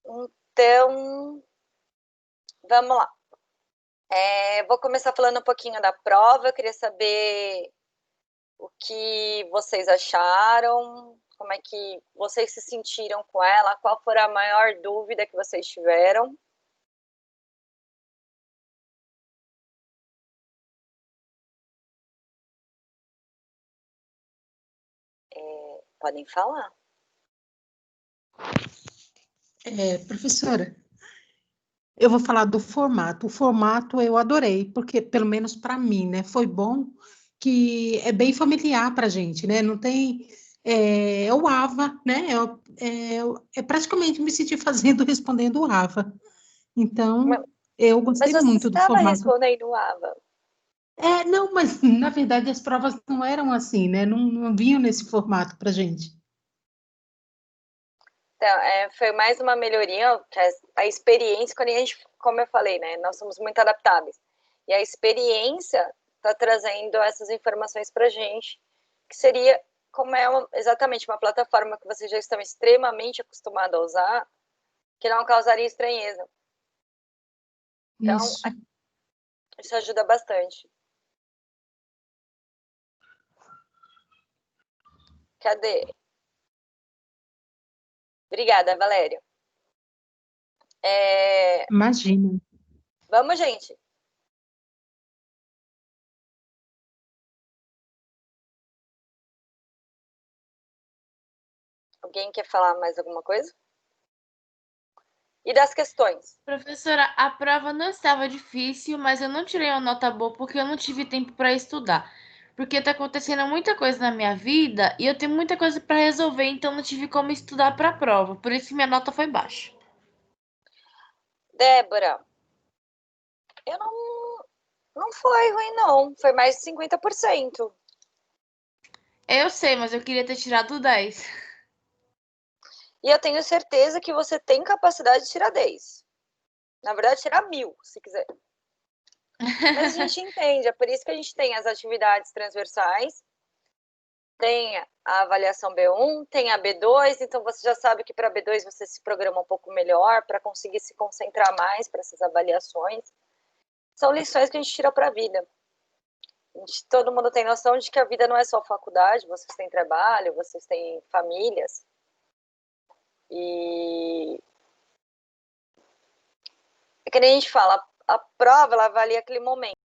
Então, vamos lá. Vou começar falando um pouquinho da prova. Eu queria saber o que vocês acharam, como é que vocês se sentiram com ela, qual foi a maior dúvida que vocês tiveram. Podem falar. Professora, eu vou falar do formato. O formato eu adorei, porque, pelo menos para mim, né, foi bom, que é bem familiar para a gente, né? Não tem. É o AVA, né? É praticamente me sentir fazendo, respondendo o AVA. Então, eu Mas gostei você muito do estava formato. respondendo o AVA. Não, mas na verdade as provas não eram assim, né? Não vinham nesse formato para gente. Então, foi mais uma melhoria, que a experiência, quando a gente, como eu falei, né, nós somos muito adaptáveis. E a experiência está trazendo essas informações para a gente, que seria, como exatamente uma plataforma que vocês já estão extremamente acostumados a usar, que não causaria estranheza. Então, Isso. isso ajuda bastante. Cadê? Obrigada, Valéria. Imagina. Vamos, gente. Alguém quer falar mais alguma coisa? E das questões? Professora, a prova não estava difícil, mas eu não tirei uma nota boa porque eu não tive tempo para estudar. Porque está acontecendo muita coisa na minha vida e eu tenho muita coisa para resolver, então não tive como estudar para a prova. Por isso que minha nota foi baixa. Débora, eu não foi ruim, não. Foi mais de 50%. Eu sei, mas eu queria ter tirado 10. E eu tenho certeza que você tem capacidade de tirar 10. Na verdade, tirar 1000, se quiser. Mas a gente entende, é por isso que a gente tem as atividades transversais, tem a avaliação B1, tem a B2, então você já sabe que para B2 você se programa um pouco melhor para conseguir se concentrar mais para essas avaliações. São lições que a gente tira para a vida. Todo mundo tem noção de que a vida não é só faculdade, vocês têm trabalho, vocês têm famílias. E é que nem a gente fala, a prova ela avalia aquele momento.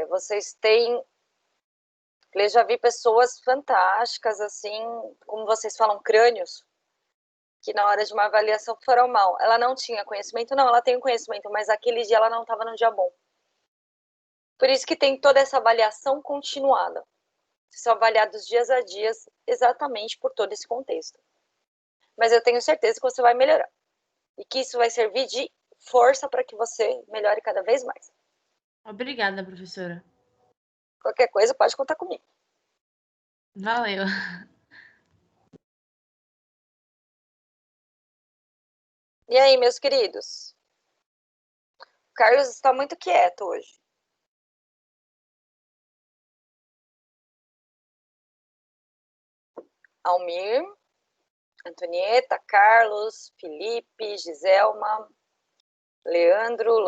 Vocês têm. Eu já vi pessoas fantásticas, assim, como vocês falam, crânios, que na hora de uma avaliação foram mal. Ela não tinha conhecimento, não, ela tem conhecimento, mas aquele dia ela não estava no dia bom. Por isso que tem toda essa avaliação continuada. São avaliados dias a dias, exatamente por todo esse contexto. Mas eu tenho certeza que você vai melhorar. E que isso vai servir de força para que você melhore cada vez mais. Obrigada, professora. Qualquer coisa, pode contar comigo. Valeu. E aí, meus queridos? O Carlos está muito quieto hoje. Almir, Antonieta, Carlos, Felipe, Giselma, Leandro,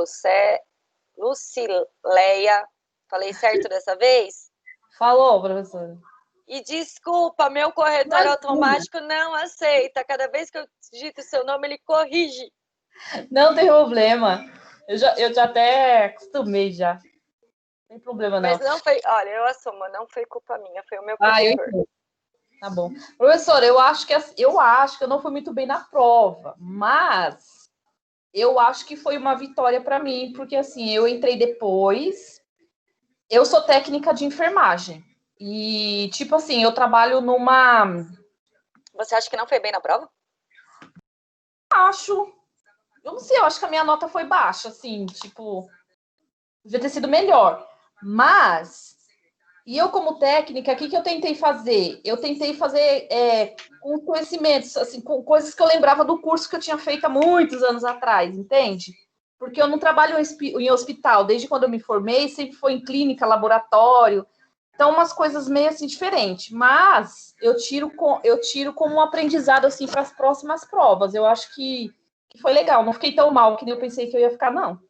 Lucileia. Falei certo dessa vez? Falou, professora. E desculpa, meu corretor automático não aceita. Cada vez que eu digito o seu nome, ele corrige. Não tem problema. Eu já até acostumei já. Não tem problema, não. Mas não foi, olha, eu assumo, não foi culpa minha, foi o meu corretor. Eu entendo. Tá bom. Professora, eu acho que eu não fui muito bem na prova, mas eu acho que foi uma vitória para mim, porque assim, eu entrei depois. Eu sou técnica de enfermagem. E, tipo assim, eu trabalho numa. Você acha que não foi bem na prova? Acho. Eu não sei, eu acho que a minha nota foi baixa, assim, tipo. Devia ter sido melhor. Mas. E eu, como técnica, o que eu tentei fazer? Eu tentei fazer com conhecimentos, assim, com coisas que eu lembrava do curso que eu tinha feito há muitos anos atrás, entende? Porque eu não trabalho em hospital. Desde quando eu me formei, sempre foi em clínica, laboratório. Então, umas coisas meio assim diferentes, mas eu tiro como um aprendizado assim para as próximas provas. Eu acho que foi legal, não fiquei tão mal que nem eu pensei que eu ia ficar, não.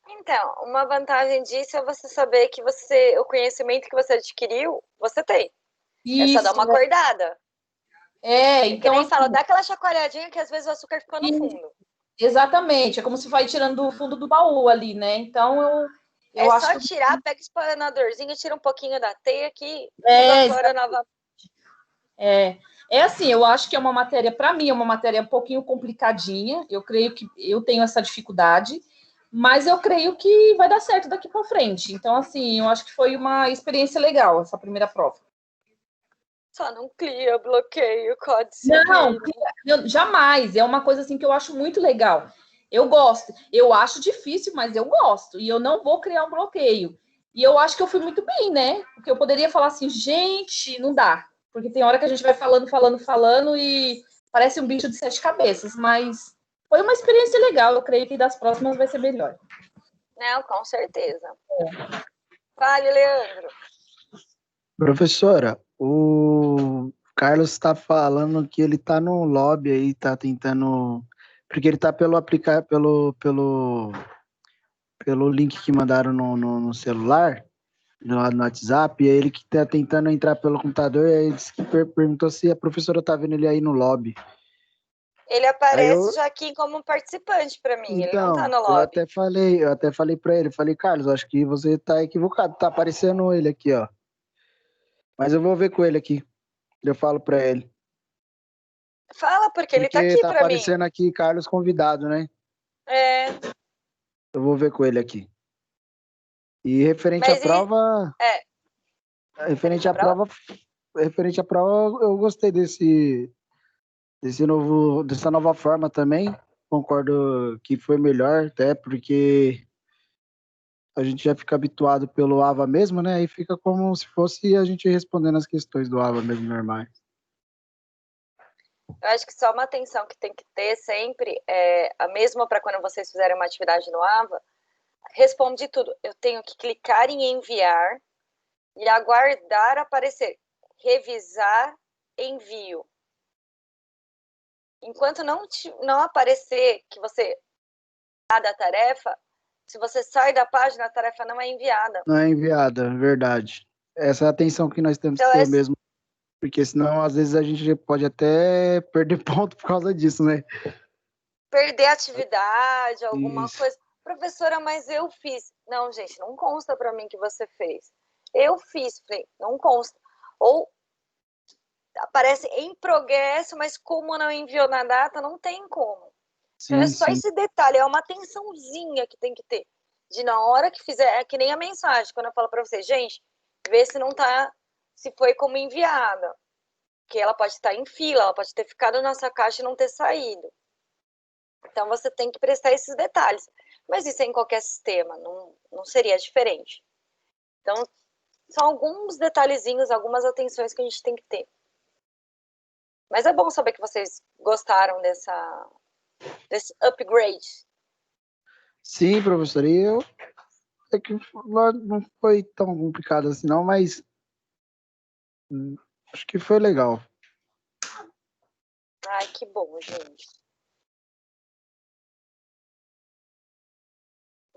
Então, uma vantagem disso é você saber que o conhecimento que você adquiriu, você tem. É só dar uma acordada. Então. Que nem fala, dá aquela chacoalhadinha que às vezes o açúcar fica no fundo. Exatamente, é como se vai tirando do fundo do baú ali, né? Então eu acho só tirar, pega o espanadorzinho, tira um pouquinho da teia que tudo novamente. É assim, eu acho que é uma matéria, para mim, é uma matéria um pouquinho complicadinha. Eu creio que eu tenho essa dificuldade, mas eu creio que vai dar certo daqui para frente. Então, assim, eu acho que foi uma experiência legal essa primeira prova. Só não clia, bloqueio, código. Não, jamais. É uma coisa assim que eu acho muito legal. Eu gosto. Eu acho difícil, mas eu gosto. E eu não vou criar um bloqueio. E eu acho que eu fui muito bem, né? Porque eu poderia falar assim, gente, não dá. Porque tem hora que a gente vai falando e parece um bicho de 7 cabeças. Mas foi uma experiência legal. Eu creio que das próximas vai ser melhor. Não, com certeza. Fale, Leandro. Professora, o Carlos está falando que ele está no lobby aí, está tentando. Porque ele está pelo link que mandaram no celular, no WhatsApp, e ele que está tentando entrar pelo computador, e aí ele disse que perguntou se a professora está vendo ele aí no lobby. Ele aparece já aqui como participante para mim, então, ele não tá no lobby. Eu até falei para ele, Carlos, acho que você está equivocado, tá aparecendo ele aqui, ó. Mas eu vou ver com ele aqui. Eu falo para ele. Fala, porque ele tá aqui para mim. Tá aparecendo aqui Carlos convidado, né? Eu vou ver com ele aqui. E referente à prova... Referente à prova, eu gostei dessa nova forma também. Concordo que foi melhor, até porque a gente já fica habituado pelo AVA mesmo, né? Aí fica como se fosse a gente respondendo as questões do AVA mesmo normais. Eu acho que só uma atenção que tem que ter sempre é a mesma para quando vocês fizerem uma atividade no AVA. Responde tudo. Eu tenho que clicar em enviar e aguardar aparecer. Revisar, envio. Enquanto não aparecer que você da tarefa, se você sai da página, a tarefa não é enviada. Não é enviada, verdade. Essa é a atenção que nós temos que ter mesmo. Porque senão, às vezes, a gente pode até perder ponto por causa disso, né? Perder atividade, alguma coisa. Professora, mas eu fiz. Não, gente, não consta para mim que você fez. Eu fiz, falei, não consta. Ou aparece em progresso, mas como não enviou na data, não tem como. Então é só esse detalhe, é uma atençãozinha que tem que ter. De na hora que fizer, é que nem a mensagem, quando eu falo para vocês, gente, vê se não tá, se foi como enviada. Porque ela pode estar em fila, ela pode ter ficado na sua caixa e não ter saído. Então você tem que prestar esses detalhes. Mas isso é em qualquer sistema, não seria diferente. Então, são alguns detalhezinhos, algumas atenções que a gente tem que ter. Mas é bom saber que vocês gostaram desse upgrade. Sim, professor, e é que não foi tão complicado assim não, mas acho que foi legal. Ai, que bom, gente.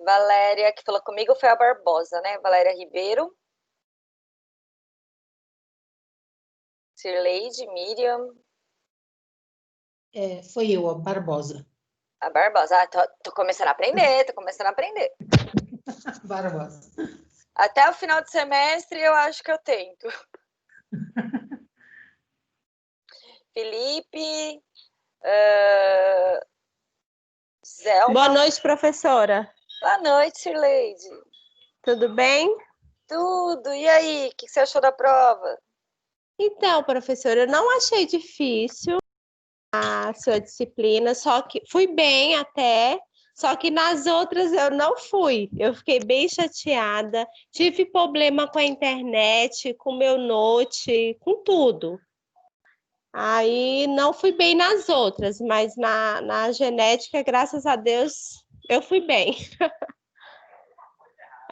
Valéria, que falou comigo, foi a Barbosa, né? Valéria Ribeiro. Cirleide, Miriam. Foi eu, a Barbosa. A Barbosa. Tô começando a aprender, Barbosa. Até o final do semestre eu acho que eu tento. Felipe. Zelma. Boa noite, professora. Boa noite, Cirleide. Tudo bem? Tudo. E aí, o que você achou da prova? Então, professora, eu não achei difícil a sua disciplina, só que fui bem até, só que nas outras eu não fui. Eu fiquei bem chateada, tive problema com a internet, com o meu note, com tudo. Aí não fui bem nas outras, mas na genética, graças a Deus, eu fui bem.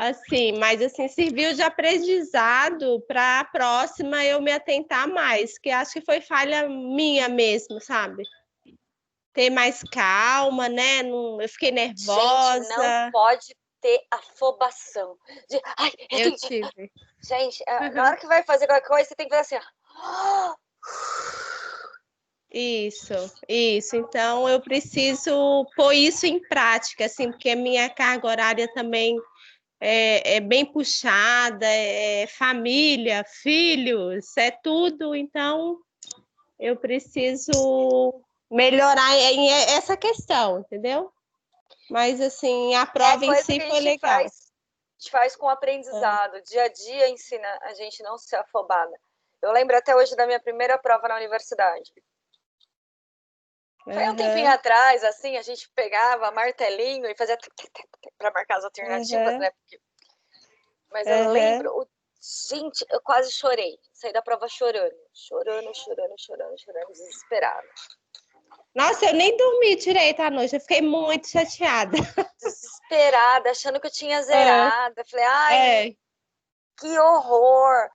Assim, mas assim, serviu de aprendizado para a próxima eu me atentar mais, que acho que foi falha minha mesmo, sabe? Ter mais calma, né? Não, eu fiquei nervosa. Gente, não pode ter afobação. Ai, Eu tive. Gente, na hora que vai fazer qualquer coisa, você tem que fazer assim, ó. Isso. Então, eu preciso pôr isso em prática, assim, porque a minha carga horária também é bem puxada, é família, filhos, é tudo. Então, eu preciso melhorar essa questão, entendeu? Mas, assim, a prova em coisa si que a foi gente legal. a gente faz com aprendizado. Dia a dia ensina a gente não ser afobada. Eu lembro até hoje da minha primeira prova na universidade. Foi um tempinho atrás, assim, a gente pegava martelinho e fazia para marcar as alternativas, né? Mas eu lembro, gente, eu quase chorei. Saí da prova chorando, desesperada. Nossa, eu nem dormi direito à noite, eu fiquei muito chateada. Desesperada, achando que eu tinha zerado. Falei, ai, que horror.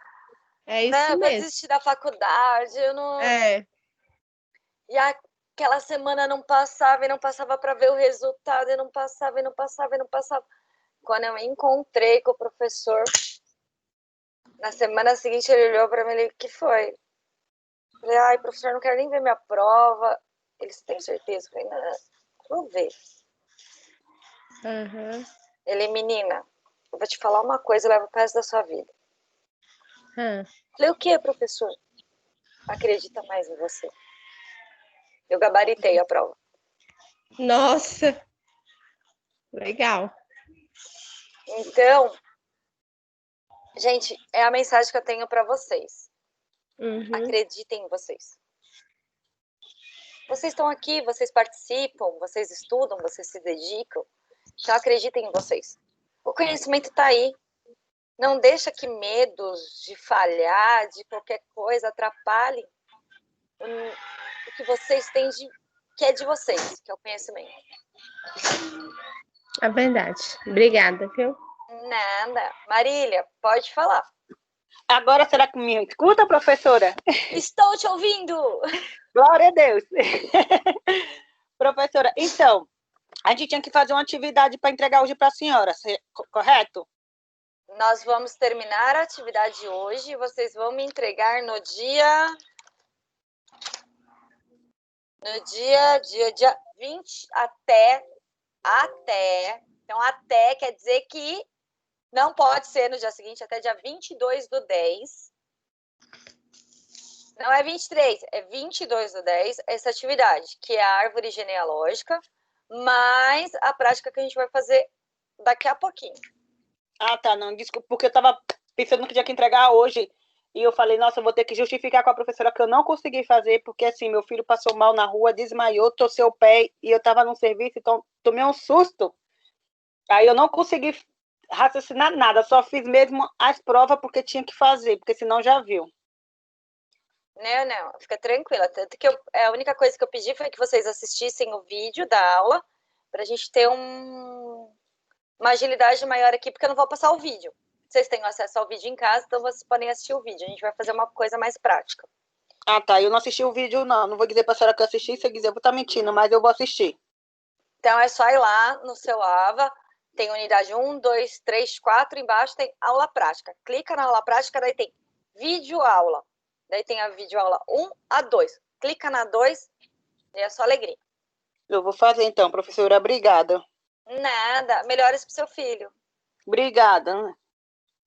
É isso né? Eu vou mesmo. desistir da faculdade, eu não... E aquela semana não passava para ver o resultado, e não passava. Quando eu me encontrei com o professor, na semana seguinte ele olhou para mim e falou, o que foi? Falei, ai, professor, não quero nem ver minha prova. Eles têm certeza? Eu falei, não, vou ver. Ele, menina, eu vou te falar uma coisa, leva pro resto da sua vida. Falei, o que, professor? Acredita mais em você. Eu gabaritei a prova. Nossa, legal. Então, gente, é a mensagem que eu tenho para vocês. Acreditem em vocês. Vocês estão aqui, vocês participam, vocês estudam, vocês se dedicam. Então, acreditem em vocês. O conhecimento está aí. Não deixa que medos de falhar, de qualquer coisa, atrapalhem o que vocês têm, que é de vocês, que é o conhecimento. É verdade. Obrigada, viu? Nada. Marília, pode falar. Agora, será que me escuta, professora? Estou te ouvindo! Glória a Deus! Professora, então, a gente tinha que fazer uma atividade para entregar hoje para a senhora, correto? Nós vamos terminar a atividade hoje e vocês vão me entregar no dia 20 até. Então, até quer dizer que não pode ser no dia seguinte, até dia 22/10. Não é 23, é 22/10 essa atividade, que é a árvore genealógica, mais a prática que a gente vai fazer daqui a pouquinho. Ah, tá, não, desculpa, porque eu estava pensando que tinha que entregar hoje, e eu falei, nossa, eu vou ter que justificar com a professora que eu não consegui fazer, porque assim, meu filho passou mal na rua, desmaiou, torceu o pé, e eu estava no serviço, então tomei um susto. Aí eu não consegui raciocinar nada, só fiz mesmo as provas porque tinha que fazer, porque senão já viu. Não, fica tranquila. Tanto que a única coisa que eu pedi foi que vocês assistissem o vídeo da aula, para a gente ter uma agilidade maior aqui, porque eu não vou passar o vídeo. Vocês têm acesso ao vídeo em casa, então vocês podem assistir o vídeo. A gente vai fazer uma coisa mais prática. Ah, tá. Eu não assisti o vídeo, não. Não vou dizer para a senhora que eu assisti. Se eu quiser, eu vou estar mentindo, mas eu vou assistir. Então, é só ir lá no seu AVA. Tem unidade 1, 2, 3, 4. Embaixo tem aula prática. Clica na aula prática, daí tem vídeo aula. Daí tem a vídeo aula 1 a 2. Clica na 2 e é só alegria. Eu vou fazer então, professora. Obrigada. Nada. Melhoras pro seu filho. Obrigada.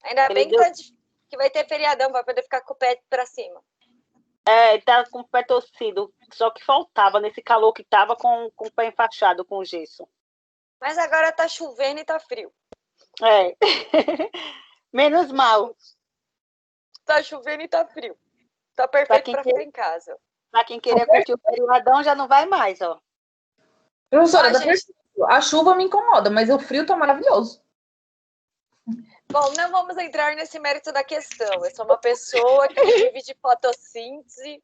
Ainda bem que vai ter feriadão, vai poder ficar com o pé pra cima. É, tá com o pé torcido. Só que faltava nesse calor que tava com o pé enfaixado com o gesso. Mas agora tá chovendo e tá frio. É. Menos mal. Tá chovendo e tá frio. Tá perfeito pra ficar em casa. Pra quem queria curtir o feriadão, já não vai mais, ó. Professora, a chuva me incomoda, mas o frio tá maravilhoso. Bom, não vamos entrar nesse mérito da questão. Eu sou uma pessoa que vive de fotossíntese,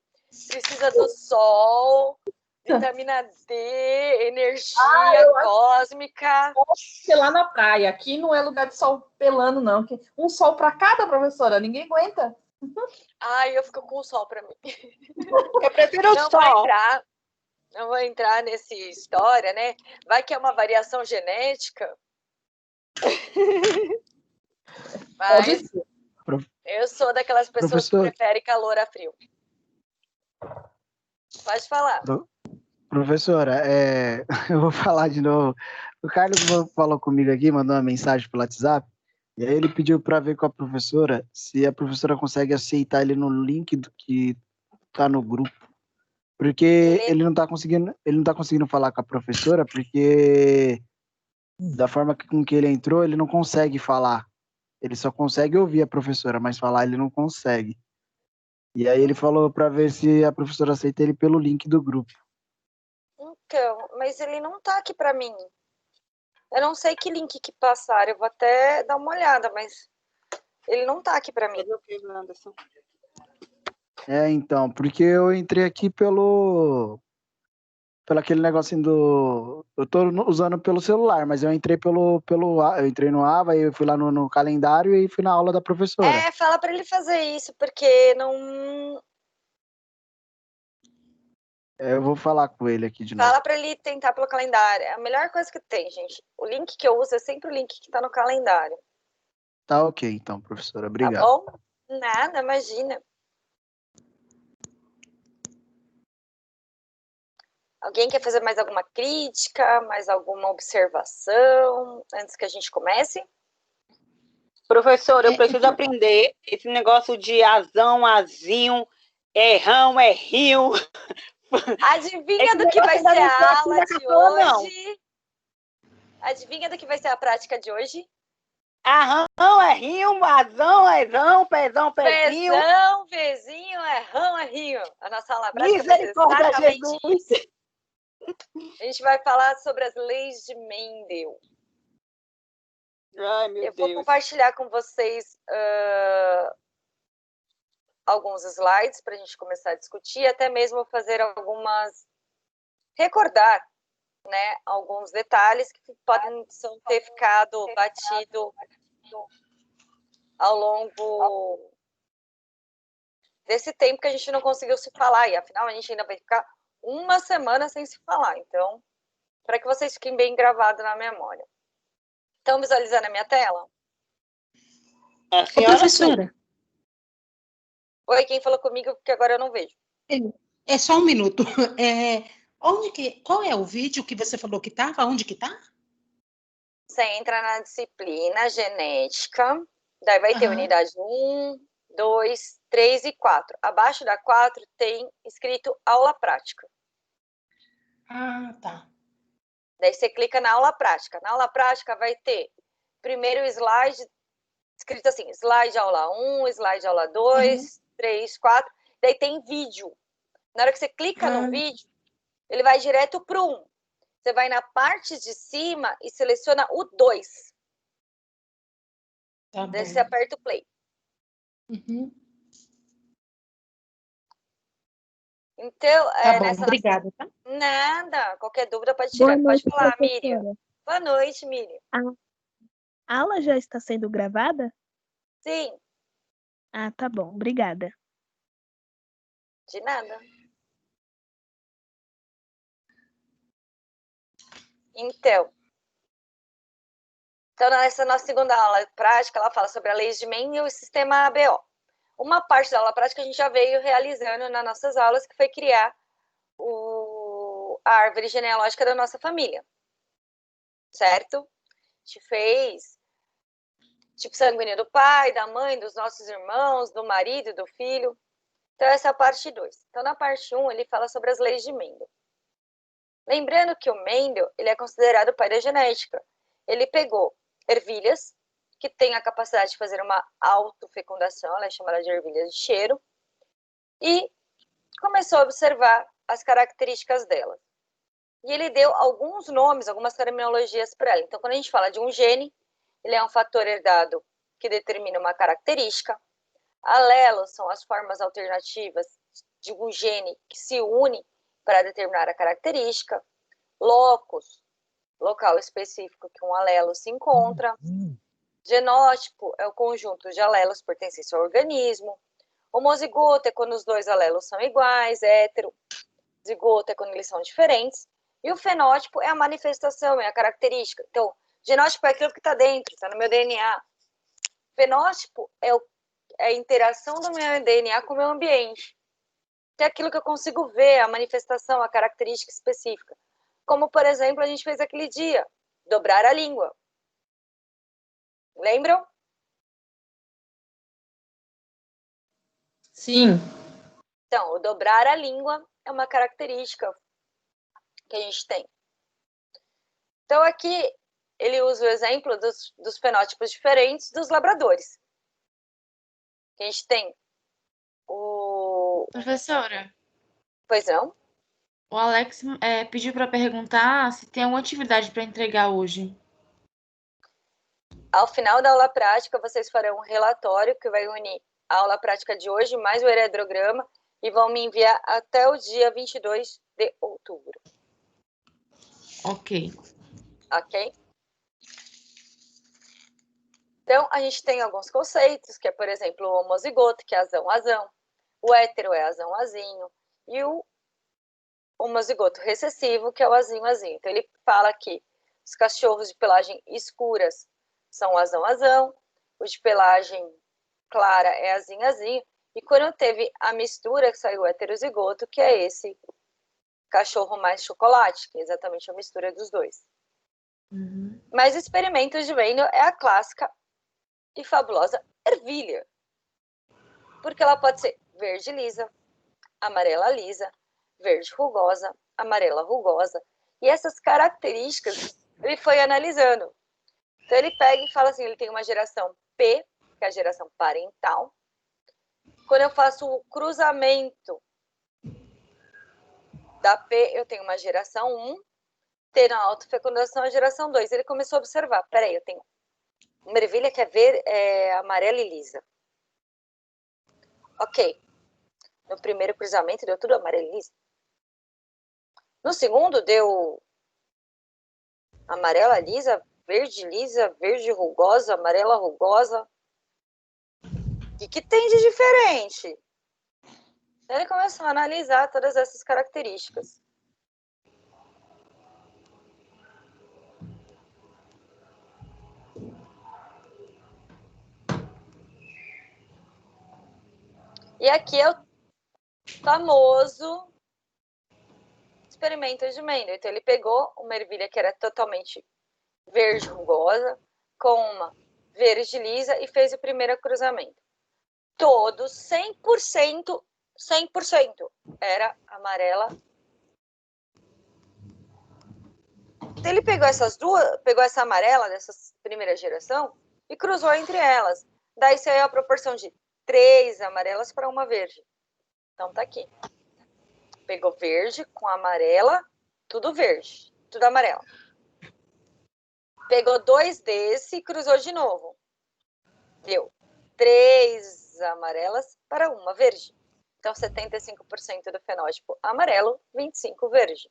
precisa do sol, Vitamina D, energia cósmica. Sei lá na praia. Aqui não é lugar de sol pelando, não. Um sol para cada, professora. Ninguém aguenta. Ai, eu fico com o sol para mim. Eu prefiro o sol. Não vou entrar nessa história, né? Vai que é uma variação genética. Mas eu sou daquelas pessoas que preferem calor a frio. Pode falar. Professora, eu vou falar de novo. O Carlos falou comigo aqui, mandou uma mensagem pelo WhatsApp, e aí ele pediu para ver com a professora se a professora consegue aceitar ele no link do que tá no grupo. Porque ele não tá conseguindo falar com a professora, porque da forma com que ele entrou, ele não consegue falar. Ele só consegue ouvir a professora, mas falar ele não consegue. E aí ele falou para ver se a professora aceita ele pelo link do grupo. Então, mas ele não tá aqui para mim. Eu não sei que link que passaram, eu vou até dar uma olhada, mas ele não tá aqui para mim. Então, porque eu entrei aqui pelo aquele negocinho do... Eu tô usando pelo celular, mas eu entrei eu entrei no Ava, eu fui lá no calendário e fui na aula da professora. Fala para ele fazer isso, porque não... Eu vou falar com ele aqui de novo. Fala para ele tentar pelo calendário. É a melhor coisa que tem, gente. O link que eu uso é sempre o link que tá no calendário. Tá ok, então, professora. Obrigado. Tá bom? Nada, imagina. Alguém quer fazer mais alguma crítica, mais alguma observação antes que a gente comece? Professor, eu preciso aprender esse negócio de azão, azinho, rão, rio. Adivinha do que vai ser a aula de hoje? Adivinha do que vai ser a prática de hoje? Arrão, rio, azão, rão, pezão, pezinho. Pezão, pezinho, rão, rio. A nossa aula prática vai ser Misericórdia, exatamente Jesus. isso. A gente vai falar sobre as leis de Mendel. Ai, meu Eu Deus. vou compartilhar com vocês alguns slides para a gente começar a discutir, até mesmo fazer recordar, né, alguns detalhes que podem ter ficado batido ao longo desse tempo que a gente não conseguiu se falar, e afinal a gente ainda vai ficar uma semana sem se falar, então, para que vocês fiquem bem gravados na memória. Estão visualizando a minha tela? Ô, professora. Oi, quem falou comigo, porque agora eu não vejo. É só um minuto. Qual é o vídeo que você falou que estava? Onde que está? Você entra na disciplina genética, daí vai ter unidade 1, 2, 3 e 4. Abaixo da 4 tem escrito aula prática. Ah, tá. Daí você clica na aula prática. Na aula prática vai ter primeiro slide, escrito assim, slide aula 1, slide aula 2, 3, 4. Daí tem vídeo. Na hora que você clica no vídeo, ele vai direto para o 1. Você vai na parte de cima e seleciona o 2. Tá Daí bom. você aperta o play. Então, tá bom, obrigada, tá? Nada, qualquer dúvida pode tirar. Pode falar, Miriam. Boa noite, Miriam. A aula já está sendo gravada? Sim. Ah, tá bom, obrigada. De nada. Então, nessa nossa segunda aula prática, ela fala sobre a lei de Mendel e o sistema ABO. Uma parte da aula prática a gente já veio realizando nas nossas aulas, que foi criar a árvore genealógica da nossa família. Certo? A gente fez tipo sanguíneo do pai, da mãe, dos nossos irmãos, do marido, do filho. Então, essa é a parte 2. Então, na parte 1, ele fala sobre as leis de Mendel. Lembrando que o Mendel, ele é considerado o pai da genética. Ele pegou ervilhas, que têm a capacidade de fazer uma autofecundação, ela é chamada de ervilhas de cheiro, e começou a observar as características delas. E ele deu alguns nomes, algumas terminologias para ela. Então, quando a gente fala de um gene, ele é um fator herdado que determina uma característica. Alelos são as formas alternativas de um gene que se une para determinar a característica. Locus, local específico que um alelo se encontra. Genótipo é o conjunto de alelos pertencentes ao organismo. Homozigoto é quando os dois alelos são iguais. Hétero, zigoto é quando eles são diferentes. E o fenótipo é a manifestação, é a característica. Então, genótipo é aquilo que está dentro, está no meu DNA. Fenótipo é a interação do meu DNA com o meu ambiente. Que é aquilo que eu consigo ver, a manifestação, a característica específica. Como, por exemplo, a gente fez aquele dia, dobrar a língua. Lembram? Sim. Então, o dobrar a língua é uma característica que a gente tem. Então, aqui, ele usa o exemplo dos fenótipos diferentes dos labradores. A gente tem o... Professora, Pois não? o Alex pediu para perguntar se tem alguma atividade para entregar hoje. Ao final da aula prática, vocês farão um relatório que vai unir a aula prática de hoje mais o heredograma e vão me enviar até o dia 22 de outubro. Ok. Ok? Então, a gente tem alguns conceitos, que é, por exemplo, o homozigoto, que é azão-azão. O hétero é azão-azinho. E o homozigoto recessivo, que é o azinho-azinho. Então, ele fala que os cachorros de pelagem escuras são azão-azão. Os de pelagem clara é azinho-azinho. E quando teve a mistura, que saiu o heterozigoto, que é esse cachorro mais chocolate, que é exatamente a mistura dos dois. Uhum. Mas experimentos de Wendel é a clássica e fabulosa ervilha. Porque ela pode ser verde lisa, amarela lisa, verde rugosa, amarela rugosa. E essas características ele foi analisando. Então ele pega e fala assim, ele tem uma geração P, que é a geração parental. Quando eu faço o cruzamento da P, eu tenho uma geração 1, T na autofecundação, a geração 2. Ele começou a observar, peraí, eu tenho uma ervilha que é amarela e lisa. Ok. No primeiro cruzamento deu tudo amarelo e lisa. No segundo deu amarela lisa, verde rugosa, amarela rugosa. O que tem de diferente? Então, ele começou a analisar todas essas características. E aqui é o famoso experimento de Mendel. Então, ele pegou uma ervilha que era totalmente verde rugosa com uma verde lisa e fez o primeiro cruzamento. Todos 100% era amarela. Então, ele pegou essas duas, pegou essa amarela dessa primeira geração e cruzou entre elas. Daí saiu a proporção de 3 amarelas para uma verde. Então tá aqui. Pegou verde com amarela, tudo verde, tudo amarelo. Pegou 2 desse e cruzou de novo. Deu 3 amarelas para uma verde. Então 75% do fenótipo amarelo, 25% verde.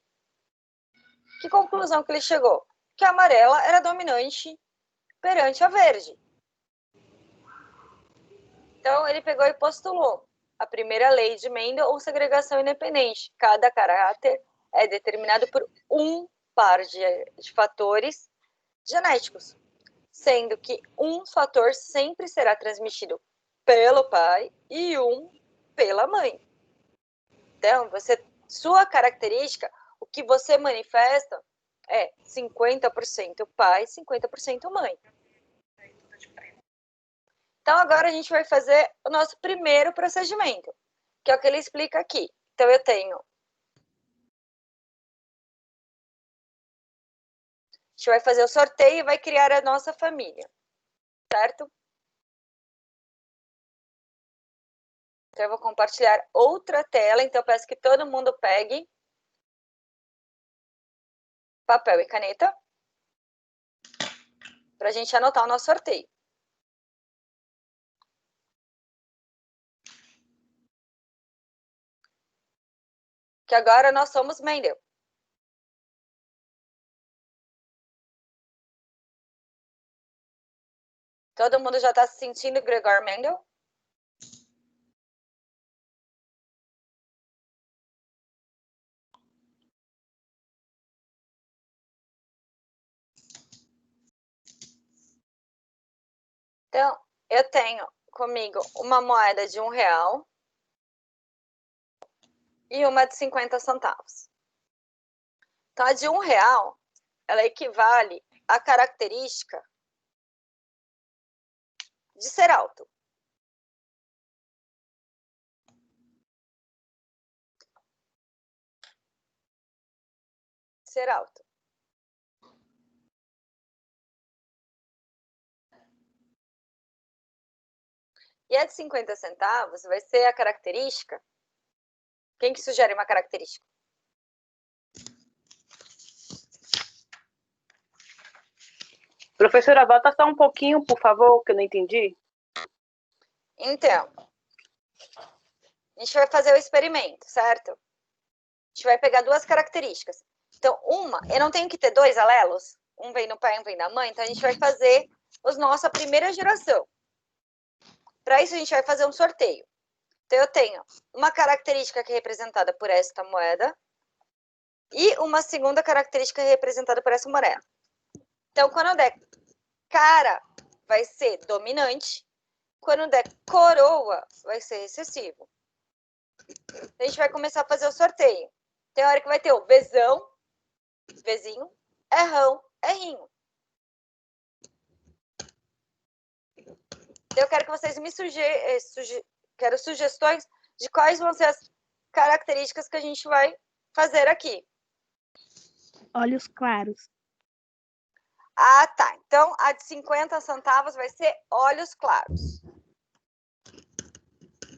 Que conclusão que ele chegou? Que a amarela era dominante perante a verde. Então, ele pegou e postulou a primeira lei de Mendel ou segregação independente. Cada caráter é determinado por um par de fatores genéticos, sendo que um fator sempre será transmitido pelo pai e um pela mãe. Então, sua característica, o que você manifesta é 50% pai, 50% mãe. Então, agora a gente vai fazer o nosso primeiro procedimento, que é o que ele explica aqui. Então, eu tenho... A gente vai fazer o sorteio e vai criar a nossa família, certo? Então, eu vou compartilhar outra tela, então eu peço que todo mundo pegue papel e caneta para a gente anotar o nosso sorteio. que agora nós somos Mendel. Todo mundo já está se sentindo Gregor Mendel? Então, eu tenho comigo uma moeda de R$1 e uma de 50 centavos. Então, a de R$1, ela equivale à característica de ser alto. Ser alto. E a de 50 centavos vai ser a característica. Quem que sugere uma característica? Professora, volta só um pouquinho, por favor, que eu não entendi. Então, a gente vai fazer o experimento, certo? A gente vai pegar duas características. Então, eu não tenho que ter dois alelos? Um vem no pai, um vem na mãe. Então, a gente vai fazer os nossa primeira geração. Para isso, a gente vai fazer um sorteio. Então, eu tenho uma característica que é representada por esta moeda e uma segunda característica representada por essa moeda. Então, quando der cara, vai ser dominante. Quando der coroa, vai ser recessivo. A gente vai começar a fazer o sorteio. Tem hora que vai ter o Vzão, Vzinho, Rrão, Rrinho. Eu quero que vocês me quero sugestões de quais vão ser as características que a gente vai fazer aqui. Olhos claros. Ah, tá. Então, a de 50 centavos vai ser olhos claros.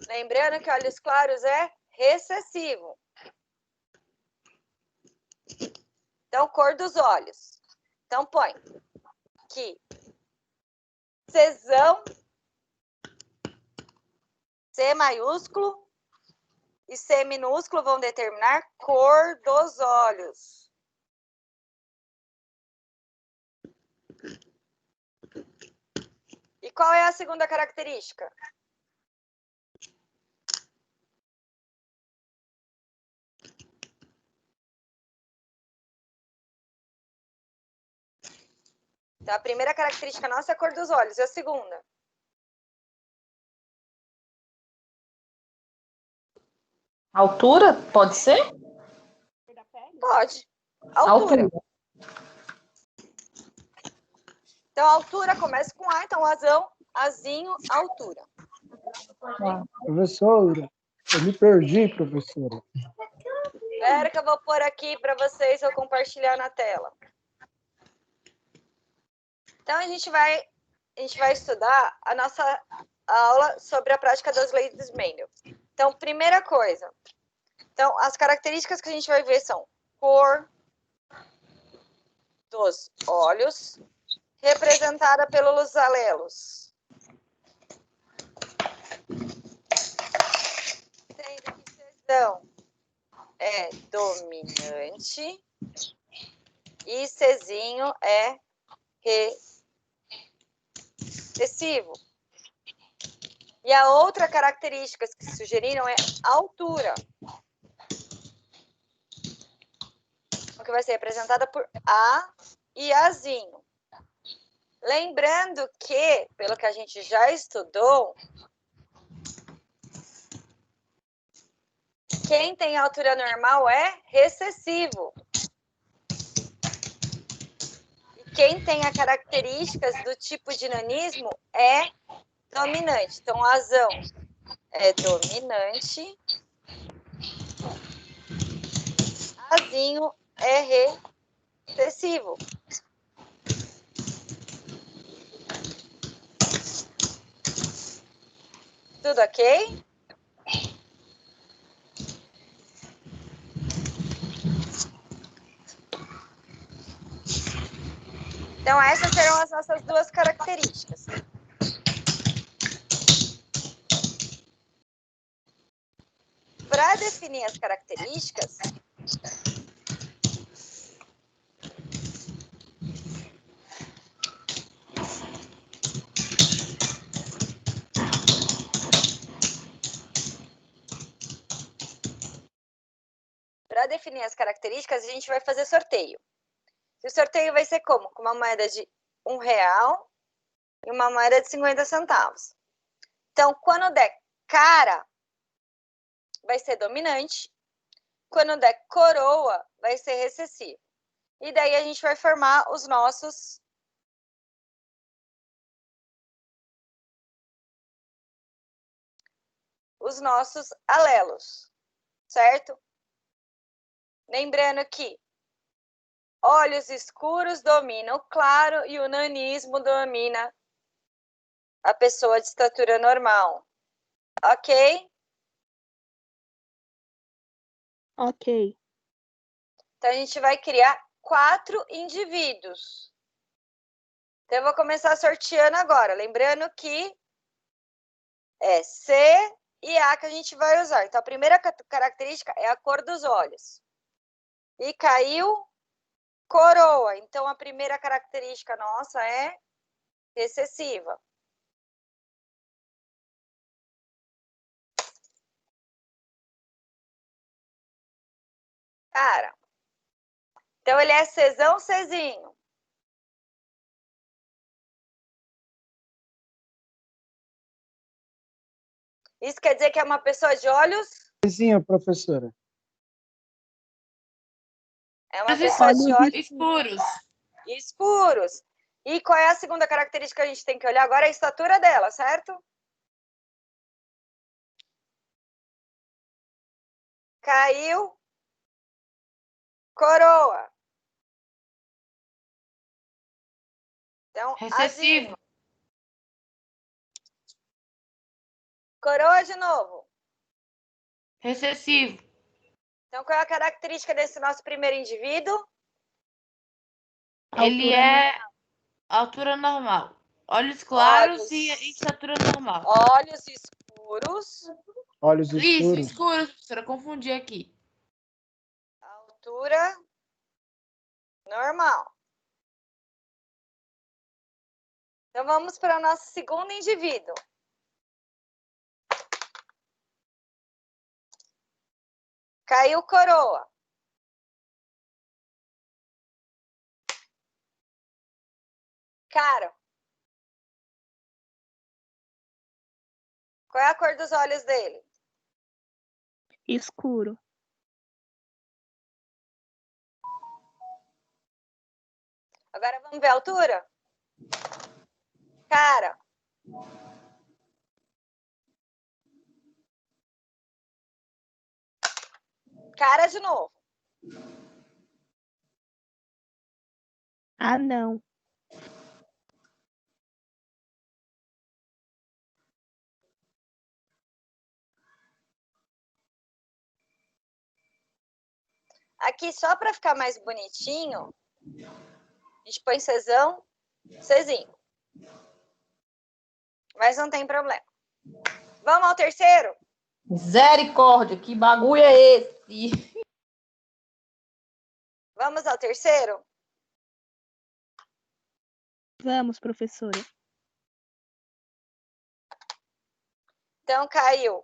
Lembrando que olhos claros é recessivo. Então, cor dos olhos. Então, põe aqui Czão, C maiúsculo e C minúsculo vão determinar cor dos olhos. E qual é a segunda característica? Então, a primeira característica nossa é a cor dos olhos. E a segunda? Altura? Pode ser? Pode. Altura. Altura. Então, a altura começa com A. Então, azão, azinho, altura. Professora, eu me perdi, professora. Espera que eu vou pôr aqui para vocês, eu compartilhar na tela. Então, a gente vai estudar a nossa aula sobre a prática das leis de Mendel. Então, primeira coisa. Então, as características que a gente vai ver são cor dos olhos, representada pelos alelos. Sendo que Czão é dominante e Czinho é recessivo. E a outra característica que sugeriram é altura, que vai ser representada por A e Azinho. Lembrando que, pelo que a gente já estudou, quem tem altura normal é recessivo. E quem tem as características do tipo de nanismo é dominante. Então, o azão é dominante. Azinho é recessivo. Tudo ok? Então, essas serão as nossas duas características. Para Para definir as características, a gente vai fazer sorteio. E o sorteio vai ser como? Com uma moeda de R$1 e uma moeda de 50 centavos. Então, quando der cara, vai ser dominante. Quando der coroa, vai ser recessivo. E daí a gente vai formar os nossos alelos, certo? Lembrando que olhos escuros domina o claro e o nanismo domina a pessoa de estatura normal. Ok? Ok. Então, a gente vai criar 4 indivíduos. Então, eu vou começar sorteando agora. Lembrando que é C e A que a gente vai usar. Então, a primeira característica é a cor dos olhos. E caiu coroa. Então, a primeira característica nossa é recessiva. Cara, então ele é Czão, Czinho. Isso quer dizer que é uma pessoa de olhos? Sim, professora. É uma pessoa de olhos escuros. escuros. E qual é a segunda característica que a gente tem que olhar agora? É a estatura dela, certo? Caiu coroa. Então, Recessivo. azinho. Coroa de novo. Recessivo. Então, qual é a característica desse nosso primeiro indivíduo? Ele é altura normal. Olhos claros e estatura normal. Olhos escuros. Olhos Isso, escuros. escuros, professora. Confundi aqui. Altura normal. Então, vamos para o nosso segundo indivíduo. Caiu coroa. Cara. Qual é a cor dos olhos dele? Escuro. Agora vamos ver a altura? Cara. Cara de novo. Ah, não. Aqui, só para ficar mais bonitinho, a gente põe Czão, Czinho. Mas não tem problema. Vamos ao terceiro? Misericórdia, que bagulho é esse? Vamos ao terceiro? Vamos, professora. Então, caiu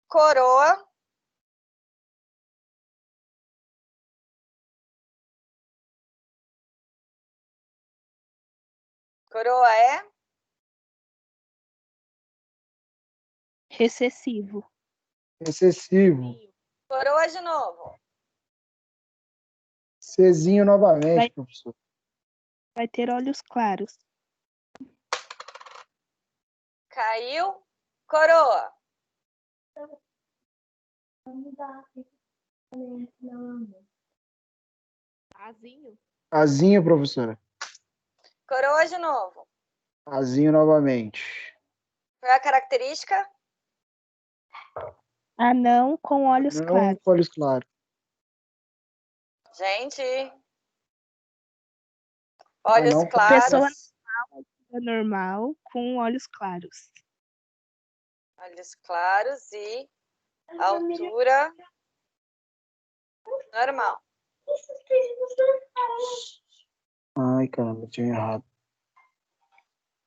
coroa. Coroa é? Recessivo. Excessivo. Coroa de novo. Czinho novamente, professor. Vai ter olhos claros. Caiu coroa. Azinho. Azinho, professora. Coroa de novo. Azinho novamente. Qual é a característica? Anão com olhos Não claros. com olhos claros. Gente. Olhos Anão com claros. Pessoa normal com olhos claros. Olhos claros e altura normal. Ai, caramba, tinha errado.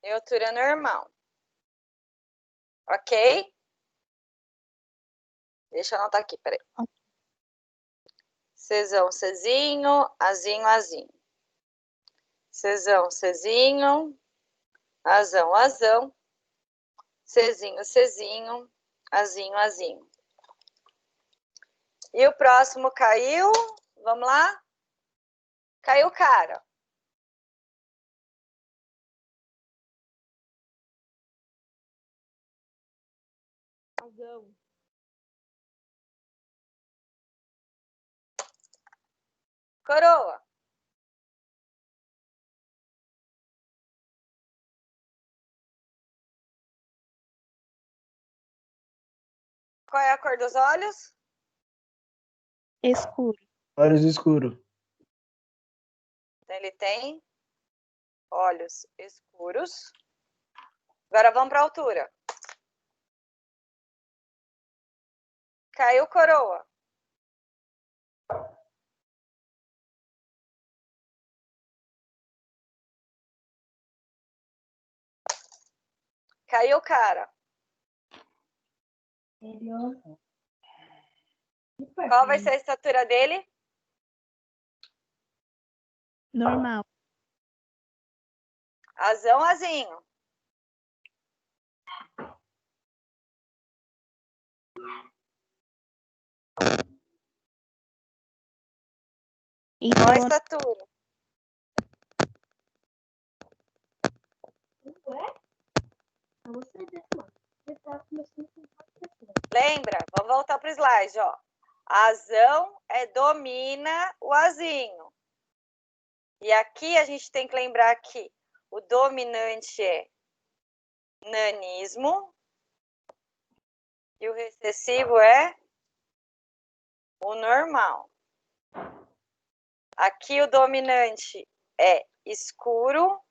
E altura normal. Ok? Deixa eu anotar aqui, peraí. Czão, Czinho, Azinho, Azinho. Czão, Czinho, Azão, Azão. Czinho, Czinho, Azinho, Azinho. E o próximo caiu. Vamos lá? Caiu cara. Azão. Coroa. Qual é a cor dos olhos? Escuro. Olhos escuros. Então, ele tem olhos escuros. Agora vamos para a altura. Caiu coroa. Caiu cara. Qual vai ser a estatura dele? Normal. Azão, Azinho. Qual a Então, estatura? Lembra? Vamos voltar para o slide, ó. Azão domina o Azinho. E aqui a gente tem que lembrar que o dominante é nanismo e o recessivo é o normal. Aqui o dominante é escuro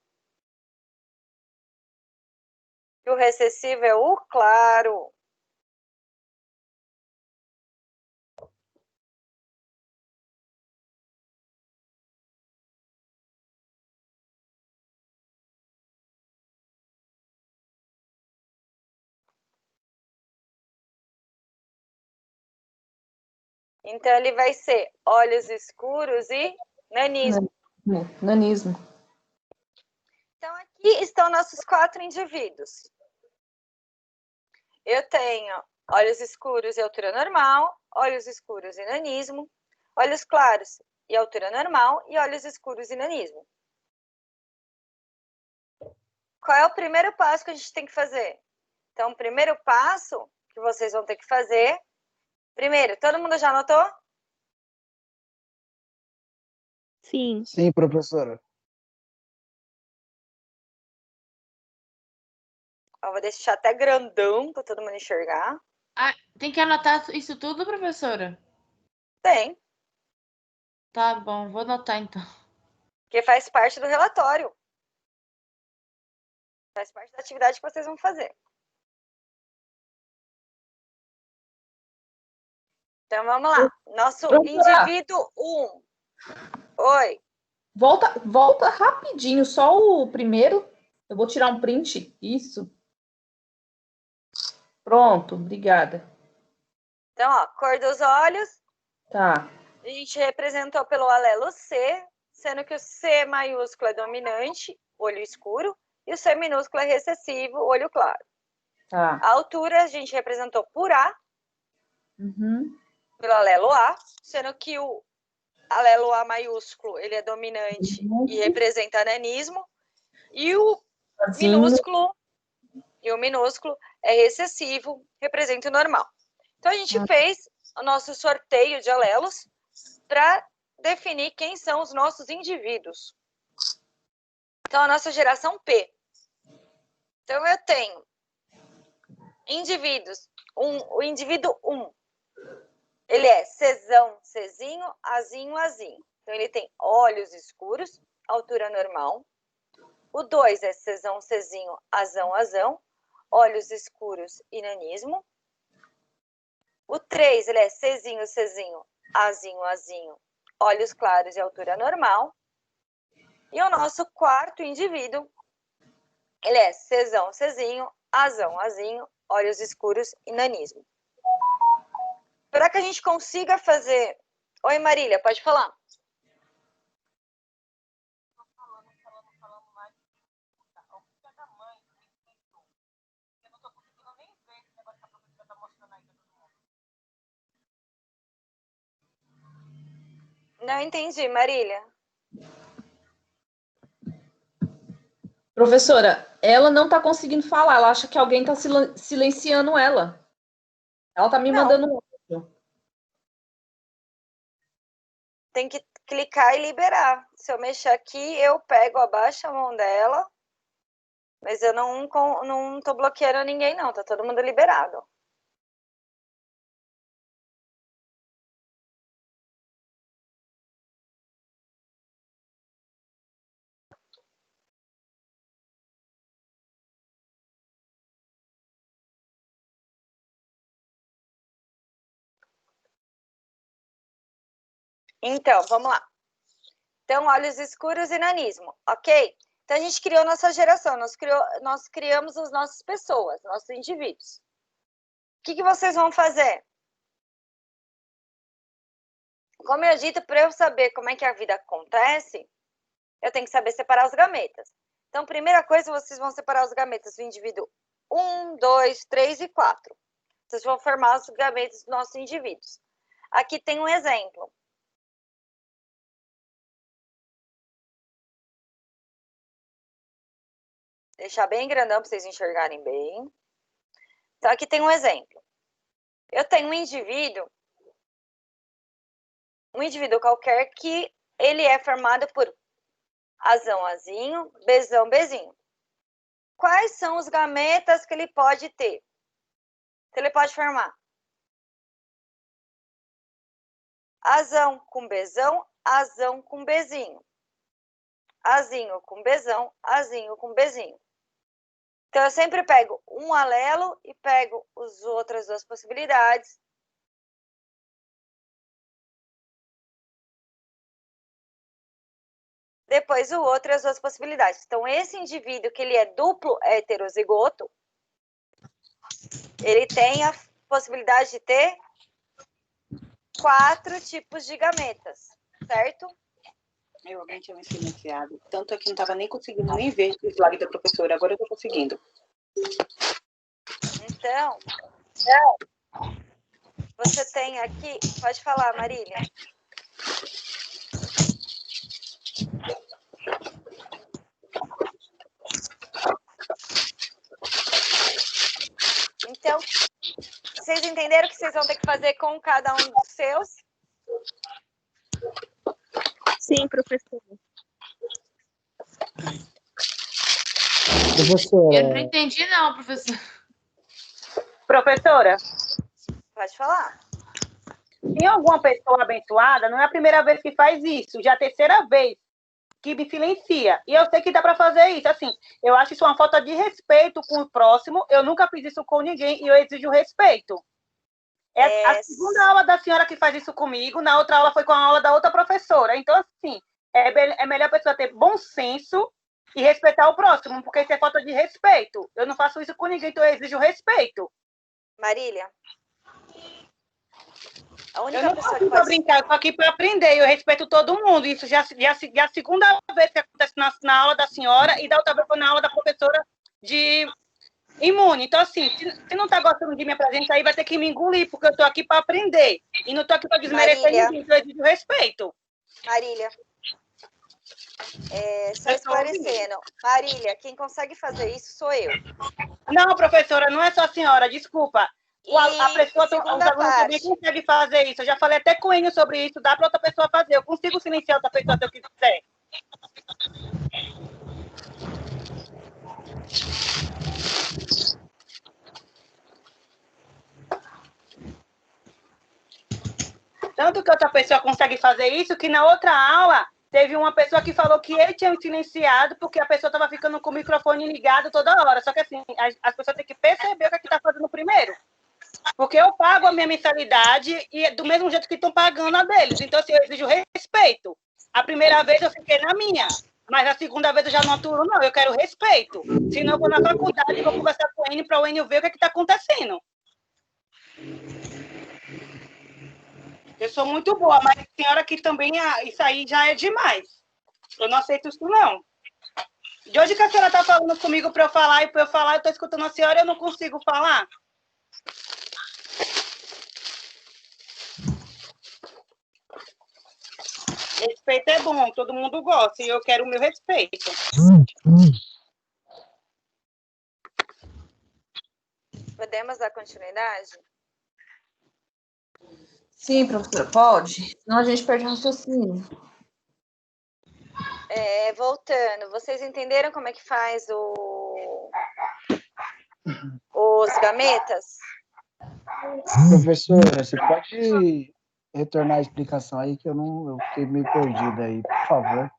e o recessivo é o claro. Então, ele vai ser olhos escuros e nanismo. Nanismo. Então, aqui estão nossos 4 indivíduos. Eu tenho olhos escuros e altura normal, olhos escuros e nanismo, olhos claros e altura normal e olhos escuros e nanismo. Qual é o primeiro passo que a gente tem que fazer? Então, o primeiro passo que vocês vão ter que fazer... Primeiro, todo mundo já anotou? sim. Sim, professora. Eu vou deixar até grandão para todo mundo enxergar. Ah, tem que anotar isso tudo, professora? Tem, Tá bom, vou anotar então. porque faz parte do relatório. Faz parte da atividade que vocês vão fazer. Então, vamos lá. Nosso indivíduo 1. Oi. Volta rapidinho, só o primeiro. Eu vou tirar um print. Isso. Pronto, obrigada. Então, ó, cor dos olhos. Tá. A gente representou pelo alelo C, sendo que o C maiúsculo é dominante, olho escuro, e o C minúsculo é recessivo, olho claro. Tá. A altura a gente representou por A, Uhum. pelo alelo A, sendo que o alelo A maiúsculo ele é dominante e representa nanismo, e o minúsculo é recessivo, representa o normal. Então, a gente fez o nosso sorteio de alelos para definir quem são os nossos indivíduos. Então, a nossa geração P. Então, eu tenho indivíduos. O indivíduo 1, ele é Czão, Czinho, Azinho, Azinho. Então, ele tem olhos escuros, altura normal. O 2 é Czão, Czinho, Azão, Azão. olhos escuros e nanismo. O 3, ele é Czinho, Czinho, Azinho, Azinho, olhos claros e altura normal. E o nosso quarto indivíduo, ele é Czão, Czinho, Azão, Azinho, olhos escuros e nanismo. Para que a gente consiga fazer... Oi, Marília, pode falar. Não entendi, Marília. Professora, ela não está conseguindo falar. Ela acha que alguém está silenciando ela. Ela está me mandando um áudio. Tem que clicar e liberar. Se eu mexer aqui, eu pego, abaixo a mão dela. Mas eu não tô bloqueando ninguém, não. Tá todo mundo liberado. Então, vamos lá. Então, olhos escuros e nanismo, ok? Então, a gente criou nossa geração, nós criamos as nossas pessoas, nossos indivíduos. O que vocês vão fazer? Como eu dito, para eu saber como é que a vida acontece, eu tenho que saber separar os gametas. Então, primeira coisa, vocês vão separar os gametas do indivíduo 1, 2, 3 e 4. Vocês vão formar os gametas dos nossos indivíduos. Aqui tem um exemplo. Deixar bem grandão para vocês enxergarem bem. Então, aqui tem um exemplo. Eu tenho um indivíduo qualquer que ele é formado por Azão, Azinho, Bzão, Bzinho. Quais são os gametas que ele pode ter? Que ele pode formar? Azão com Bzão, Azão com Bzinho. Azinho com Bzão, Azinho com Bzinho. Então, eu sempre pego um alelo e pego as outras duas possibilidades. Depois o outro e as duas possibilidades. Então, esse indivíduo que ele é duplo heterozigoto, ele tem a possibilidade de ter 4 tipos de gametas, certo? Alguém tinha me silenciado. Tanto é que não estava nem conseguindo nem ver o slide da professora. Agora eu estou conseguindo. Então, você tem aqui... Pode falar, Marília. Então, vocês entenderam o que vocês vão ter que fazer com cada um dos seus? Sim, professora. Professora, Eu não entendi, não, professor. Professora, Pode falar. tem alguma pessoa abençoada? Não é a primeira vez que faz isso, já é a terceira vez que me silencia. E eu sei que dá para fazer isso. Assim, eu acho isso uma falta de respeito com o próximo. Eu nunca fiz isso com ninguém e eu exijo respeito. É a segunda aula da senhora que faz isso comigo. Na outra aula foi com a aula da outra professora. Então, assim, é melhor a pessoa ter bom senso e respeitar o próximo, porque isso é falta de respeito. Eu não faço isso com ninguém, então eu exijo respeito. Marília. A Eu única não pessoa faço que para pode... brincar, eu tô aqui para aprender. Eu respeito todo mundo. Isso já é a segunda vez que acontece na aula da senhora e da outra vez foi na aula da professora de imune. Então, assim, se não está gostando de minha presença aí, vai ter que me engolir, porque eu estou aqui para aprender. E não estou aqui para desmerecer ninguém, então eu exijo respeito. Marília. Só esclarecendo. Marília, quem consegue fazer isso sou eu. Não, professora, não é só a senhora, desculpa. A pessoa, os alunos também parte. conseguem fazer isso. Eu já falei até com o Enio sobre isso, dá para outra pessoa fazer. Eu consigo silenciar outra pessoa se eu quiser. Tanto que outra pessoa consegue fazer isso, que na outra aula Teve uma pessoa que falou que ele tinha silenciado porque a pessoa estava ficando com o microfone ligado toda hora. Só que assim, as pessoas têm que perceber o que está fazendo primeiro. Porque eu pago a minha mensalidade e do mesmo jeito que estão pagando a deles. Então, assim, eu exijo respeito. A primeira vez eu fiquei na minha, mas a segunda vez eu já não aturo, não. Eu quero respeito. Senão eu vou na faculdade e vou conversar com o Enio para o Enio ver o que está acontecendo. Eu sou muito boa, mas tem hora que também isso aí já é demais. Eu não aceito isso, não. De hoje que a senhora está falando comigo para eu falar, eu estou escutando a senhora e eu não consigo falar. Respeito é bom, todo mundo gosta, e eu quero o meu respeito. Podemos dar continuidade? Sim, professora, pode? Senão a gente perde o raciocínio. Voltando, vocês entenderam como é que faz os gametas? Professora, você pode retornar a explicação aí, que eu fiquei meio perdida aí, por favor.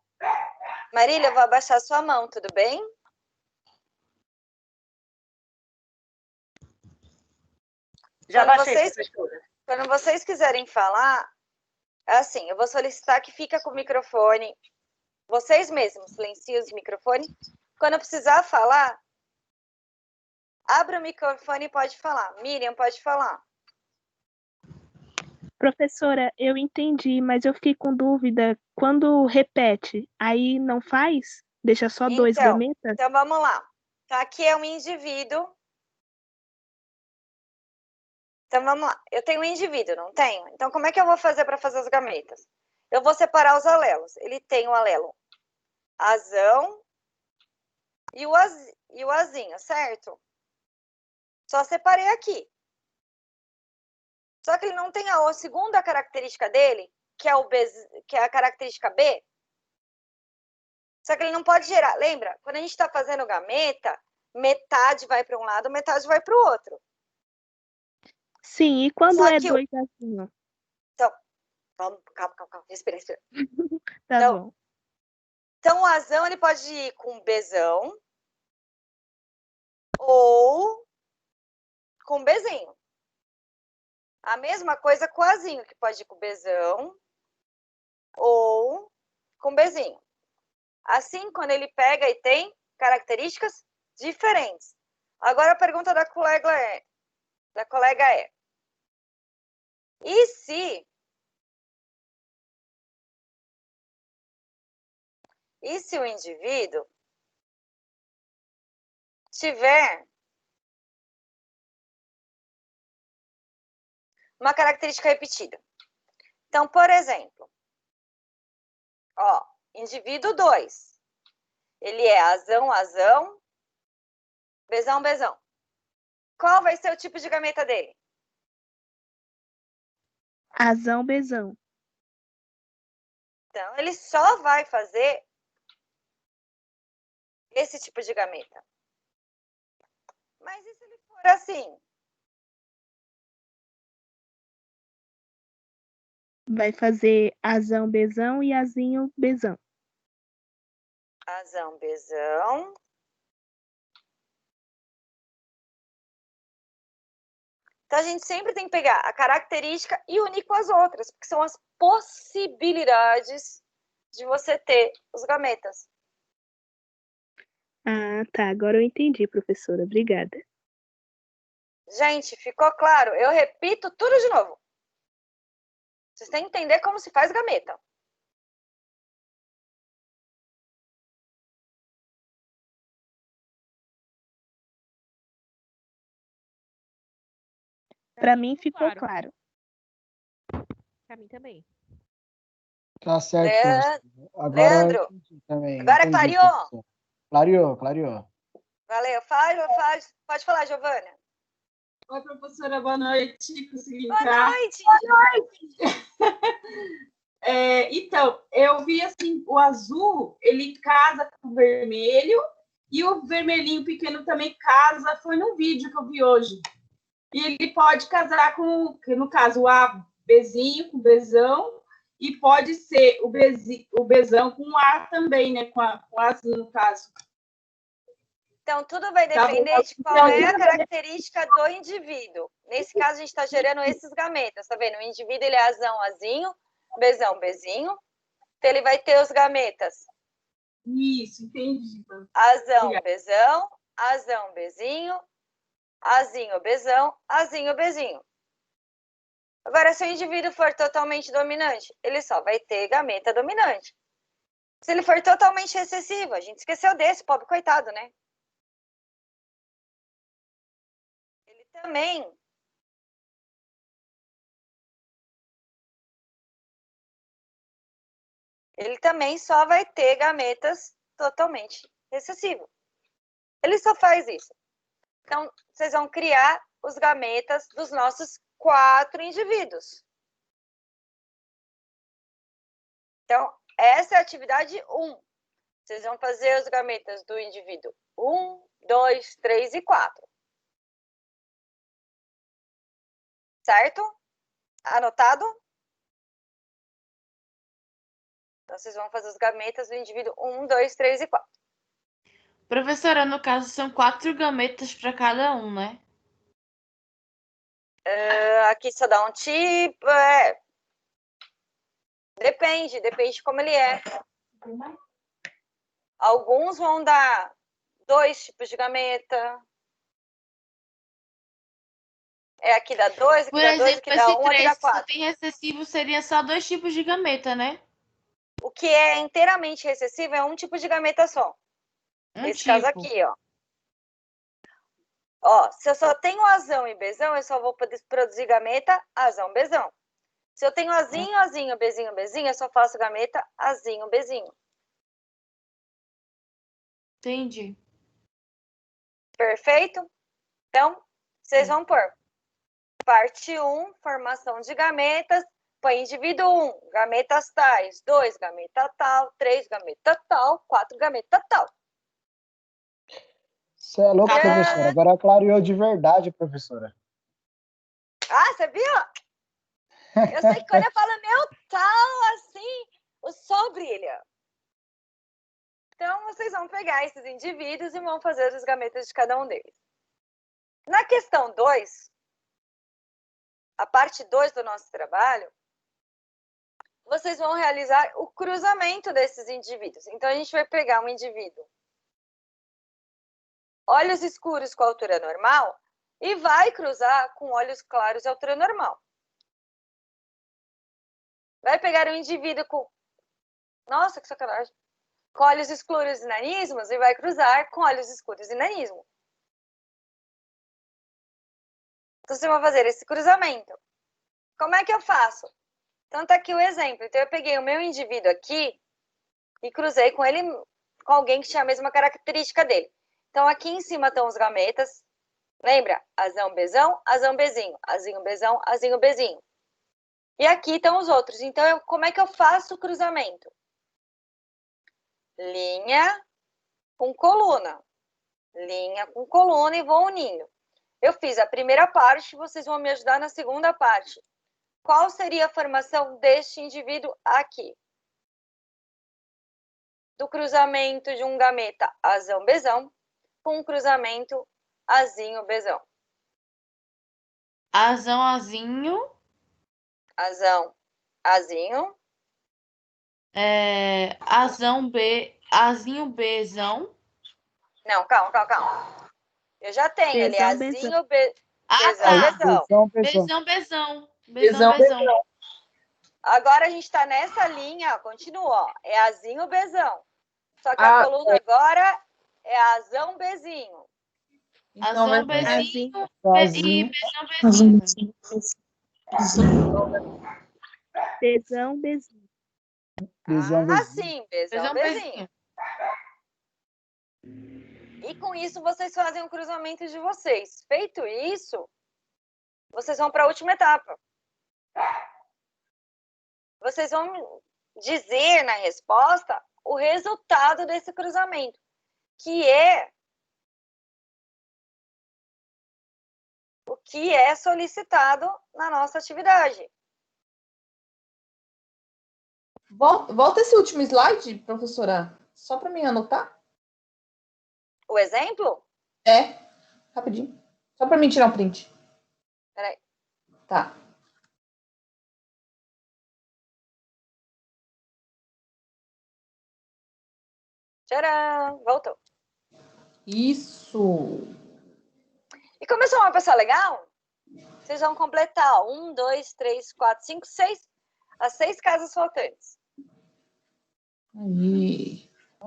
Marília, eu vou abaixar sua mão, tudo bem? Já baixei, professora. Quando vocês quiserem falar, assim, eu vou solicitar que fica com o microfone. Vocês mesmos silenciem os microfones. Quando eu precisar falar, abra o microfone e pode falar. Miriam, pode falar. Professora, eu entendi, mas eu fiquei com dúvida. Quando repete, aí não faz? Deixa só dois gametas? Então, vamos lá. Então, aqui é um indivíduo. Então, vamos lá. Eu tenho um indivíduo, não tenho? Então, como é que eu vou fazer para fazer as gametas? Eu vou separar os alelos. Ele tem o alelo azão e o azinho, certo? Só separei aqui. Só que ele não tem a segunda característica dele, que é a característica B. Só que ele não pode gerar. Lembra? Quando a gente está fazendo gameta, metade vai para um lado, metade vai para o outro. Sim, e quando Só é que dois azinhos? Então, calma. Respira. Tá então, bom. Então, o azão ele pode ir com bezão ou com bezinho. A mesma coisa com o azinho, que pode ir com bezão ou com bezinho. Assim, quando ele pega e tem características diferentes. Agora, a pergunta da colega é: e se o indivíduo tiver uma característica repetida? Então, por exemplo, indivíduo 2. Ele é azão, bezão. Qual vai ser o tipo de gameta dele? Azão, bezão. Então, ele só vai fazer esse tipo de gameta. Mas e se ele for assim? Vai fazer azão, bezão e azinho, bezão. Azão, bezão. Então, a gente sempre tem que pegar a característica e unir com as outras, porque são as possibilidades de você ter os gametas. Ah, tá. Agora eu entendi, professora. Obrigada. Gente, ficou claro? Eu repito tudo de novo. Vocês têm que entender como se faz gameta. Para mim ficou claro. Para mim também. Tá certo, professor. Agora Leandro, também. agora Entendi, clareou? professor. Clareou. Valeu. Pode falar, Giovana. Oi, professora, boa noite. Consegui Boa entrar. noite. Então, eu vi assim, o azul, ele casa com o vermelho e o vermelhinho pequeno também casa. Foi num vídeo que eu vi hoje. E ele pode casar com, no caso, o A, Bzinho com Bzão e pode ser o besão com A também, né? Com azinho, no caso. Então, tudo vai Tá bom. depender de qual é a característica do indivíduo. Nesse caso, a gente está gerando esses gametas, tá vendo? O indivíduo, ele é azão, azinho, besão, bezinho. Então, ele vai ter os gametas. Isso, entendi. Azão, Obrigada. besão, azão, bezinho, azinho, besão, azinho, bezinho. Agora, se o indivíduo for totalmente dominante, ele só vai ter gameta dominante. Se ele for totalmente recessivo, a gente esqueceu desse, pobre coitado, né? Ele também só vai ter gametas totalmente recessivos. Ele só faz isso. Então, vocês vão criar os gametas dos nossos 4 indivíduos. Então, essa é a atividade 1. Vocês vão fazer os gametas do indivíduo 1, 2, 3 e 4. Certo? Anotado? Então, vocês vão fazer os gametas do indivíduo 1, 2, 3 e 4. Professora, no caso, são 4 gametas para cada um, né? Aqui só dá um tipo. Depende de como ele é. Alguns vão dar 2 tipos de gameta. Aqui dá 2, aqui Por dá 2, exemplo, aqui dá 1, aqui dá esse 3 que só 4. tem recessivo seria só 2 tipos de gameta, né? O que é inteiramente recessivo é um tipo de gameta só. Esse caso aqui, ó. Ó, se eu só tenho azão e bezão, eu só vou poder produzir gameta azão, bezão. Se eu tenho azinho, azinho, bezinho, bezinho, eu só faço gameta azinho, bezinho. Entendi. Perfeito? Então, vocês vão pôr parte 1, formação de gametas, põe indivíduo 1, gametas tais, 2, gameta tal, 3, gameta tal, 4, gameta tal. Você é louco, professora. Agora clareou de verdade, professora. Ah, você viu? Eu sei que quando eu falo meu tal, assim, o sol brilha. Então, vocês vão pegar esses indivíduos e vão fazer os gametas de cada um deles. Na questão 2, a parte 2 do nosso trabalho, vocês vão realizar o cruzamento desses indivíduos. Então, a gente vai pegar um indivíduo olhos escuros com altura normal e vai cruzar com olhos claros e altura normal. Vai pegar um indivíduo com... Nossa, que sacanagem! Com olhos escuros e nanismos e vai cruzar com olhos escuros e nanismo. Então, vocês vão fazer esse cruzamento. Como é que eu faço? Então, tá aqui o exemplo. Então, eu peguei o meu indivíduo aqui e cruzei com ele, com alguém que tinha a mesma característica dele. Então, aqui em cima estão os gametas. Lembra? Azão, bezão, azão, bezinho. Azinho, bezão, azinho, bezinho. E aqui estão os outros. Então, como é que eu faço o cruzamento? Linha com coluna. Linha com coluna e vou unindo. Eu fiz a primeira parte, vocês vão me ajudar na segunda parte. Qual seria a formação deste indivíduo aqui? Do cruzamento de um gameta azão-bezão com um cruzamento azinho-bezão. Azão, azinho. Azão, azinho. Azão, azinho, bezão. Não, calma. Eu já tenho. Ele é azinho, bezão, bezão. Bezão. Agora a gente está nessa linha, continua, ó. É azinho, bezão. Só que a coluna agora é azão, bezinho. Azão, Então, bezinho Azinho. e bezão, bezinho. Besão, bezinho. Assim, bezão, bezinho. E com isso, vocês fazem o cruzamento de vocês. Feito isso, vocês vão para a última etapa. Vocês vão dizer na resposta o resultado desse cruzamento, que é o que é solicitado na nossa atividade. Volta esse último slide, professora, só para mim anotar. O exemplo? É, rapidinho. Só para mim tirar um print. Peraí. Tá. Tcharam! Voltou. Isso. E como eu sou uma pessoa legal, vocês vão completar, ó, 1, 2, 3, 4, 5, 6, as 6 casas faltantes.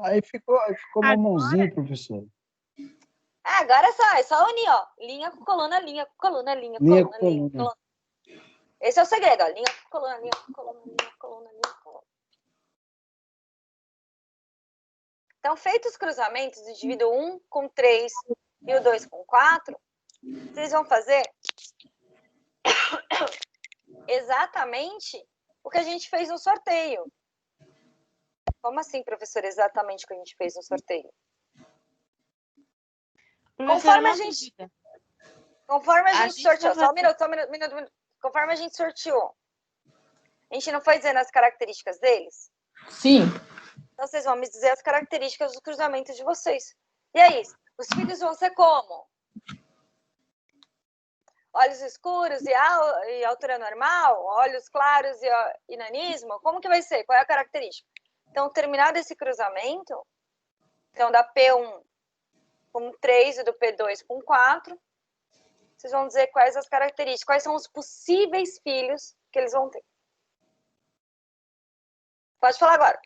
Aí ficou uma mãozinha, professor. Agora é só unir, ó. Linha com coluna, linha com coluna, linha com Linha coluna, com linha com coluna. coluna. Esse é o segredo, ó. Linha com coluna, linha com coluna, linha com coluna, linha com coluna. Então, feitos os cruzamentos do indivíduo 1 com 3 e o 2 com 4, vocês vão fazer exatamente o que a gente fez no sorteio. Como assim, professor, exatamente o que a gente fez no sorteio? Conforme a gente sorteou, só um minuto. Conforme a gente sorteou, a gente não foi dizendo as características deles? Sim. Então, vocês vão me dizer as características dos cruzamentos de vocês. E aí, os filhos vão ser como? Olhos escuros e altura normal? Olhos claros e nanismo? Como que vai ser? Qual é a característica? Então, terminado esse cruzamento, então da P1 com 3 e do P2 com 4, vocês vão dizer quais as características, quais são os possíveis filhos que eles vão ter. Pode falar agora.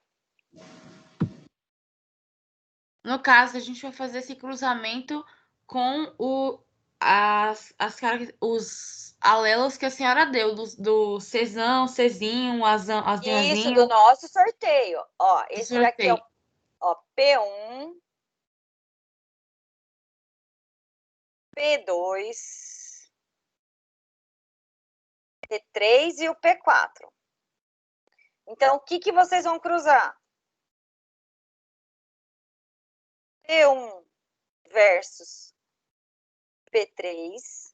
No caso, a gente vai fazer esse cruzamento com os alelos que a senhora deu, do Czão, Czinho, Azinho. Isso, do nosso sorteio. Ó, esse daqui é o P1, P2, P3 e o P4. Então, o que vocês vão cruzar? P1 versus P3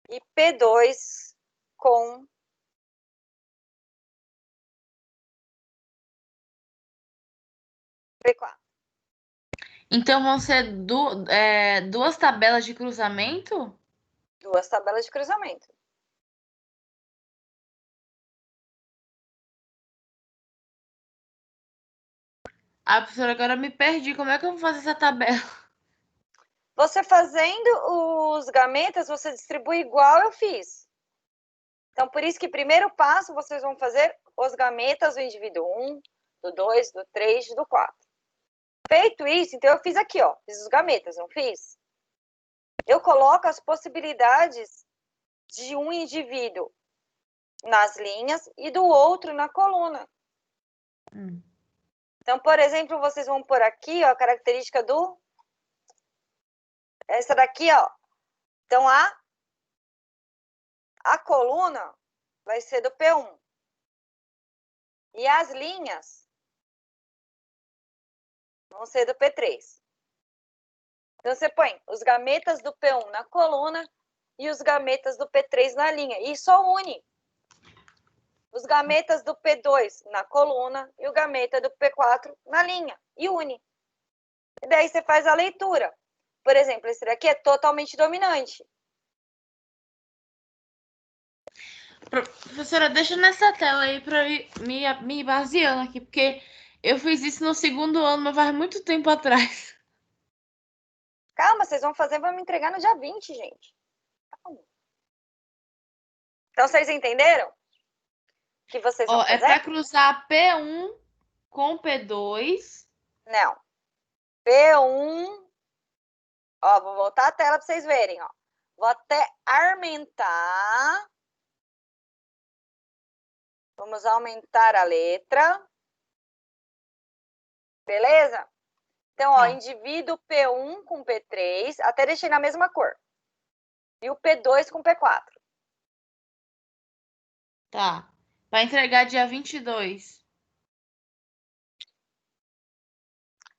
e P2 com P4. Então, vão ser duas tabelas de cruzamento? Duas tabelas de cruzamento. Ah, professora, agora eu me perdi. Como é que eu vou fazer essa tabela? Você fazendo os gametas, você distribui igual eu fiz. Então, por isso que primeiro passo, vocês vão fazer os gametas do indivíduo 1, do 2, do 3 e do 4. Feito isso, então eu fiz aqui, ó. Fiz os gametas, não fiz? Eu coloco as possibilidades de um indivíduo nas linhas e do outro na coluna. Então, por exemplo, vocês vão pôr aqui, ó, a característica do... Essa daqui, ó. Então, a coluna vai ser do P1. E as linhas vão ser do P3. Então, você põe os gametas do P1 na coluna e os gametas do P3 na linha. E só une os gametas do P2 na coluna e o gameta do P4 na linha. E une. E daí você faz a leitura. Por exemplo, esse daqui é totalmente dominante. Professora, deixa nessa tela aí para ir me baseando aqui, porque eu fiz isso no segundo ano, mas faz muito tempo atrás. Calma, vocês vão fazer, vão me entregar no dia 20, gente. Calma. Então, vocês entenderam? Que vocês vão fazer? É para cruzar P1 com P2. Não. P1. Ó, vou voltar a tela para vocês verem, ó. Vou até aumentar. Vamos aumentar a letra. Beleza? Então, ó, indivíduo P1 com P3, até deixei na mesma cor. E o P2 com P4. Tá. Vai entregar dia 22.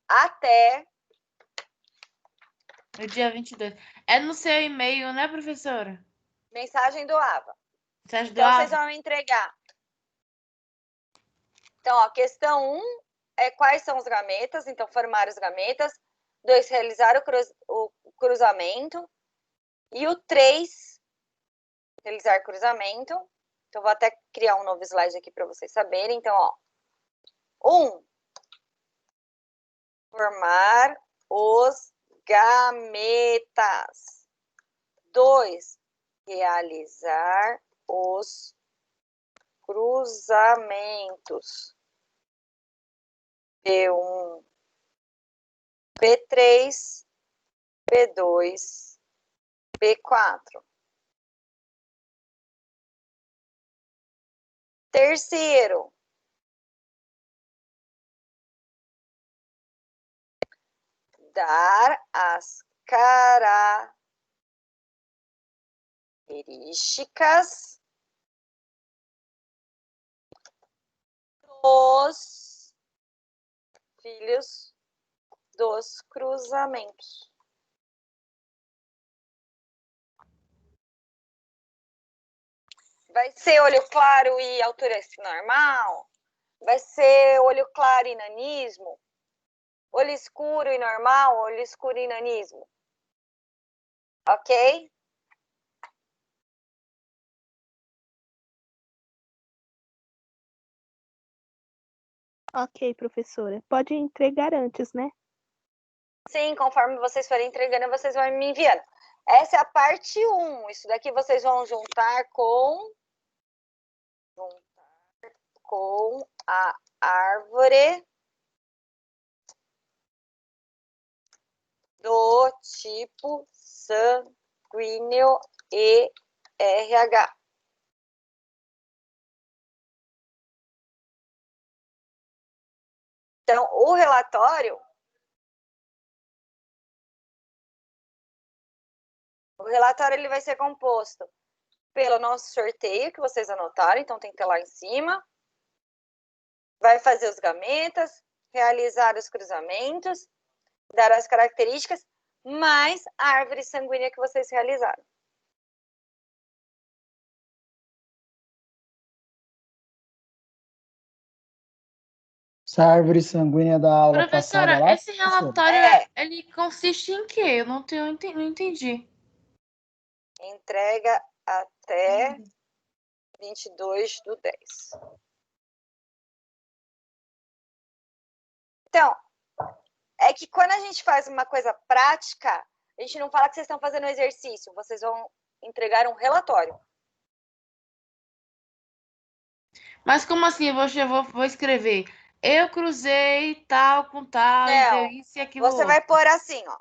Até o dia 22. É no seu e-mail, né, professora? Mensagem do AVA. Mensagem do então, AVA. vocês vão me entregar Então, ó, questão 1 é quais são os gametas. Então, formar os gametas. 2, realizar o cruzamento. E o 3, realizar cruzamento. Então, vou até criar um novo slide aqui para vocês saberem. Então, ó. 1, formar os gametas. 2, realizar os cruzamentos. P1, P3, P2, P4. Terceiro, dar as características dos filhos dos cruzamentos. Vai ser olho claro e altura normal? Vai ser olho claro e nanismo? Olho escuro e normal? Olho escuro e nanismo? Ok? Ok, professora. Pode entregar antes, né? Sim, conforme vocês forem entregando, vocês vão me enviando. Essa é a parte 1. Isso daqui vocês vão juntar com a árvore do tipo sanguíneo e RH. Então, o relatório ele vai ser composto pelo nosso sorteio, que vocês anotaram, então tem que ter lá em cima. Vai fazer os gametas, realizar os cruzamentos, dar as características, mais a árvore sanguínea que vocês realizaram. Essa árvore sanguínea da aula Professora, passada lá? esse relatório, ele consiste em quê? Eu não entendi. Entrega até 22/10. Então, é que quando a gente faz uma coisa prática, a gente não fala que vocês estão fazendo um exercício, vocês vão entregar um relatório. Mas como assim? Eu vou escrever. Eu cruzei tal com tal e deu isso e aquilo Você vai pôr assim, ó.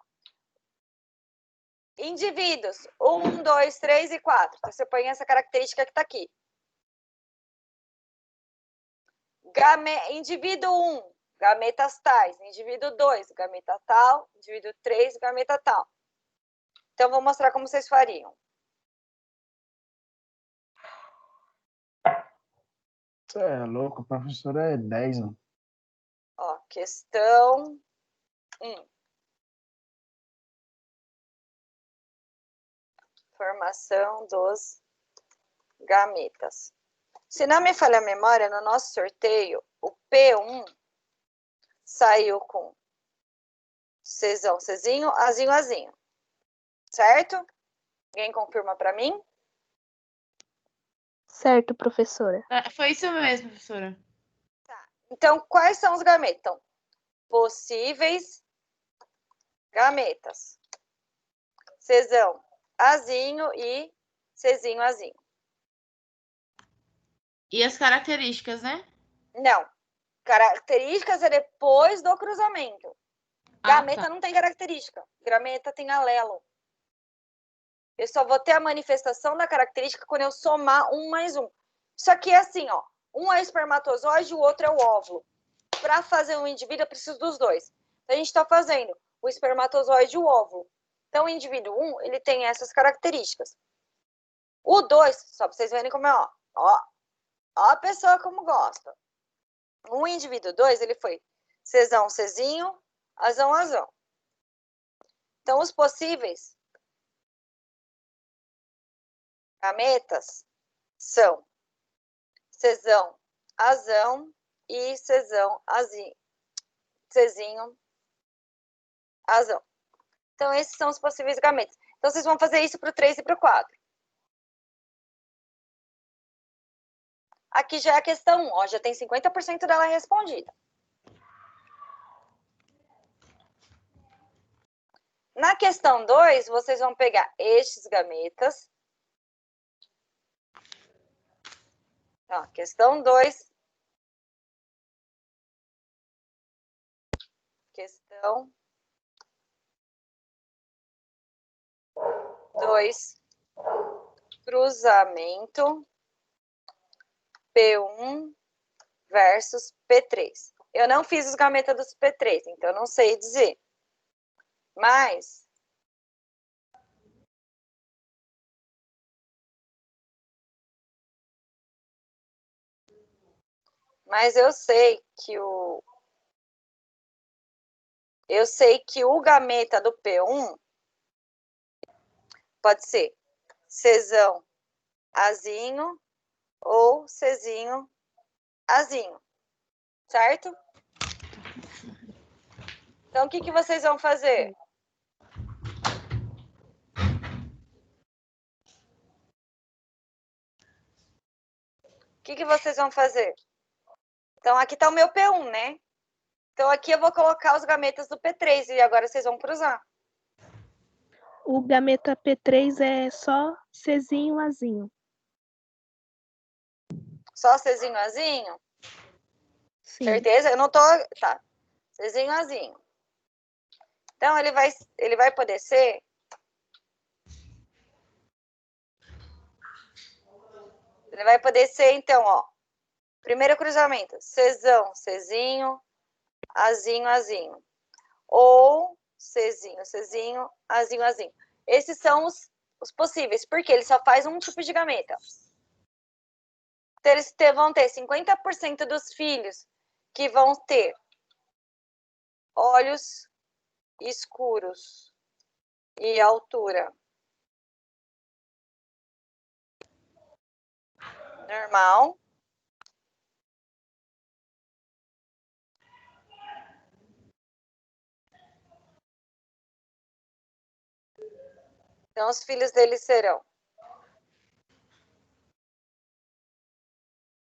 Indivíduos, 1, 2, 3 e 4. Então, você põe essa característica que está aqui. Indivíduo 1, gametas tais. Indivíduo 2, gameta tal. Indivíduo 3, gameta tal. Então, vou mostrar como vocês fariam. Você é louco, a professora é 10, mano. Ó, questão 1. Formação dos gametas. Se não me falha a memória, no nosso sorteio, o P1 saiu com Czão, Czinho, Azinho, Azinho. Certo? Alguém confirma para mim? Certo, professora. Foi isso mesmo, professora. Tá. Então, quais são os gametas? Então, possíveis gametas. Czão, Azinho e Czinho, Azinho. E as características, né? Não. Características é depois do cruzamento. Gameta não tem característica. Gameta tem alelo. Eu só vou ter a manifestação da característica quando eu somar 1 mais 1. Isso aqui é assim, ó. Um é espermatozoide e o outro é o óvulo. Para fazer um indivíduo, eu preciso dos dois. Então, a gente está fazendo o espermatozoide e o óvulo. Então, o indivíduo 1, ele tem essas características. O 2, só para vocês verem como é, ó. Ó a pessoa como gosta. O indivíduo 2, ele foi Czão, Czinho, Azão, Azão. Então, os possíveis gametas são Czão, Azão, e Czão, Azinho. Czinho, Azão. Então, esses são os possíveis gametas. Então, vocês vão fazer isso para o 3 e para o 4. Aqui já é a questão 1, ó, já tem 50% dela respondida. Na questão 2, vocês vão pegar estes gametas. Ó, questão 2. Questão 2. Cruzamento P1 versus P3. Eu não fiz os gametas dos P3, então eu não sei dizer. Mas eu sei que o gameta do P1 pode ser Czão, Azinho ou Czinho, Azinho, certo? Então, o que vocês vão fazer? O que vocês vão fazer? Então, aqui está o meu P1, né? Então, aqui eu vou colocar os gametas do P3 e agora vocês vão cruzar. O gameta P3 é só Czinho, Azinho. Só Czinho, Azinho? Sim. Certeza? Eu não tô... Tá. Czinho, Azinho. Então, ele vai poder ser... Ele vai poder ser, então, ó. Primeiro cruzamento. Czão, Czinho, Azinho, Azinho. Ou Czinho, Czinho, Azinho, Azinho. Esses são os possíveis, porque ele só faz um tipo de gameta. Então, eles vão ter 50% dos filhos que vão ter olhos escuros e altura normal. Então, os filhos deles serão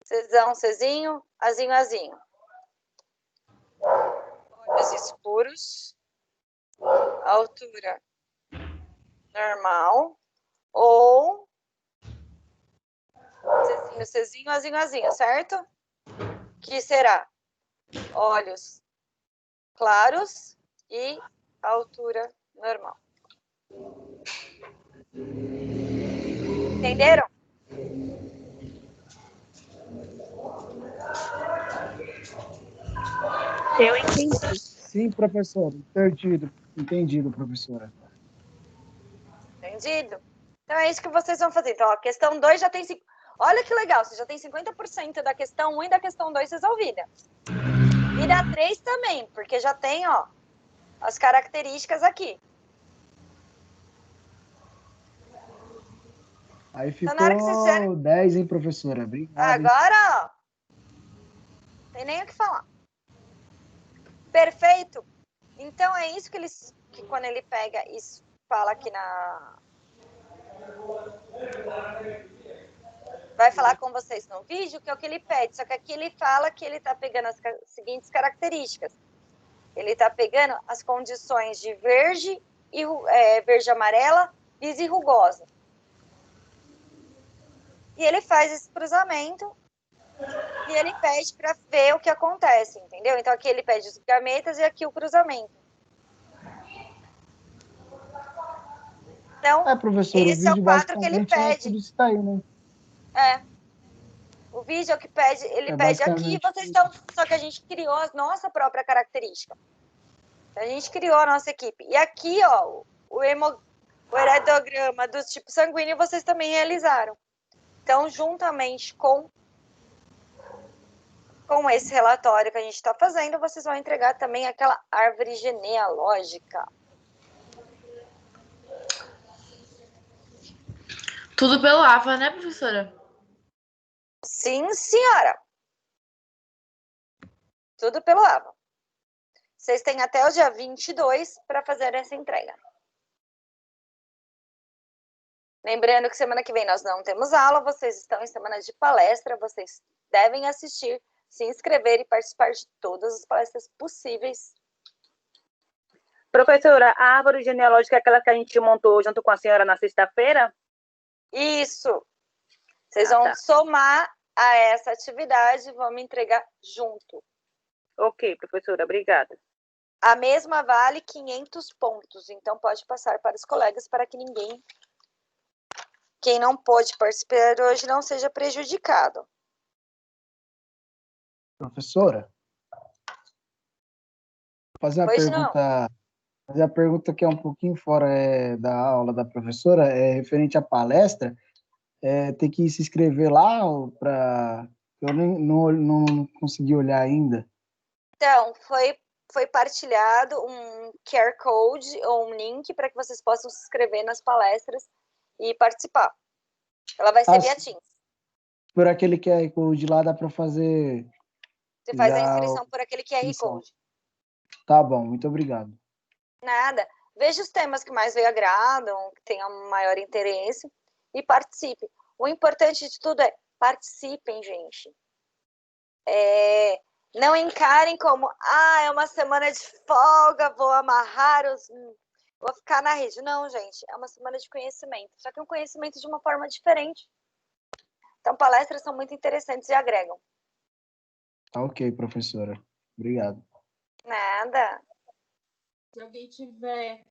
Czão, Czinho, Azinho, Azinho. Olhos escuros, altura normal, ou Czinho, Czinho, Azinho, Azinho, certo? Que será olhos claros e altura normal. Entenderam? Eu entendi. Sim, professor. Entendido, professora. Entendido? Então, é isso que vocês vão fazer. Então, a questão 2 já tem... Olha que legal, você já tem 50% da questão 1 e da questão 2 resolvida. E da 3 também, porque já tem, ó, as características aqui. Aí ficou Então, na hora que vocês fizerem... 10, hein, professora? Obrigado. Agora, ó, tem nem o que falar. Perfeito? Então, é isso que quando ele pega e fala aqui na... Vai falar com vocês no vídeo, que é o que ele pede. Só que aqui ele fala que ele está pegando as seguintes características. Ele está pegando as condições de verde, verde amarela, lisa e rugosa. E ele faz esse cruzamento e ele pede para ver o que acontece, entendeu? Então, aqui ele pede os gametas e aqui o cruzamento. Então, professor, esse é o quadro que ele pede. Tudo isso daí, né? O vídeo é o que pede, ele pede aqui, vocês estão... Só que a gente criou a nossa própria característica. A gente criou a nossa equipe. E aqui, ó, o heredograma do tipo sanguíneo, vocês também realizaram. Então, juntamente com esse relatório que a gente está fazendo, vocês vão entregar também aquela árvore genealógica. Tudo pelo AVA, né, professora? Sim, senhora. Tudo pelo AVA. Vocês têm até o dia 22 para fazer essa entrega. Lembrando que semana que vem nós não temos aula, vocês estão em semana de palestra, vocês devem assistir, se inscrever e participar de todas as palestras possíveis. Professora, a árvore genealógica é aquela que a gente montou junto com a senhora na sexta-feira? Isso. Vocês vão somar a essa atividade e vão me entregar junto. Ok, professora, obrigada. A mesma vale 500 pontos, então pode passar para os colegas para que quem não pôde participar hoje não seja prejudicado. Professora, vou fazer uma pergunta que é um pouquinho fora da aula da professora, referente à palestra. Tem que se inscrever lá para... Eu não consegui olhar ainda. Então, foi partilhado um QR Code ou um link para que vocês possam se inscrever nas palestras e participar. Ela vai ser via Teams. Por aquele QR Code lá dá para fazer... Você faz a inscrição por aquele QR Code. Tá bom, muito obrigado. Nada. Veja os temas que mais lhe agradam, que tenham maior interesse e participe. O importante de tudo é participem, gente. Não encarem como, é uma semana de folga, vou amarrar vou ficar na rede. Não, gente, é uma semana de conhecimento. Só que um conhecimento de uma forma diferente. Então, palestras são muito interessantes e agregam. Tá ok, professora. Obrigado. Nada. Se alguém tiver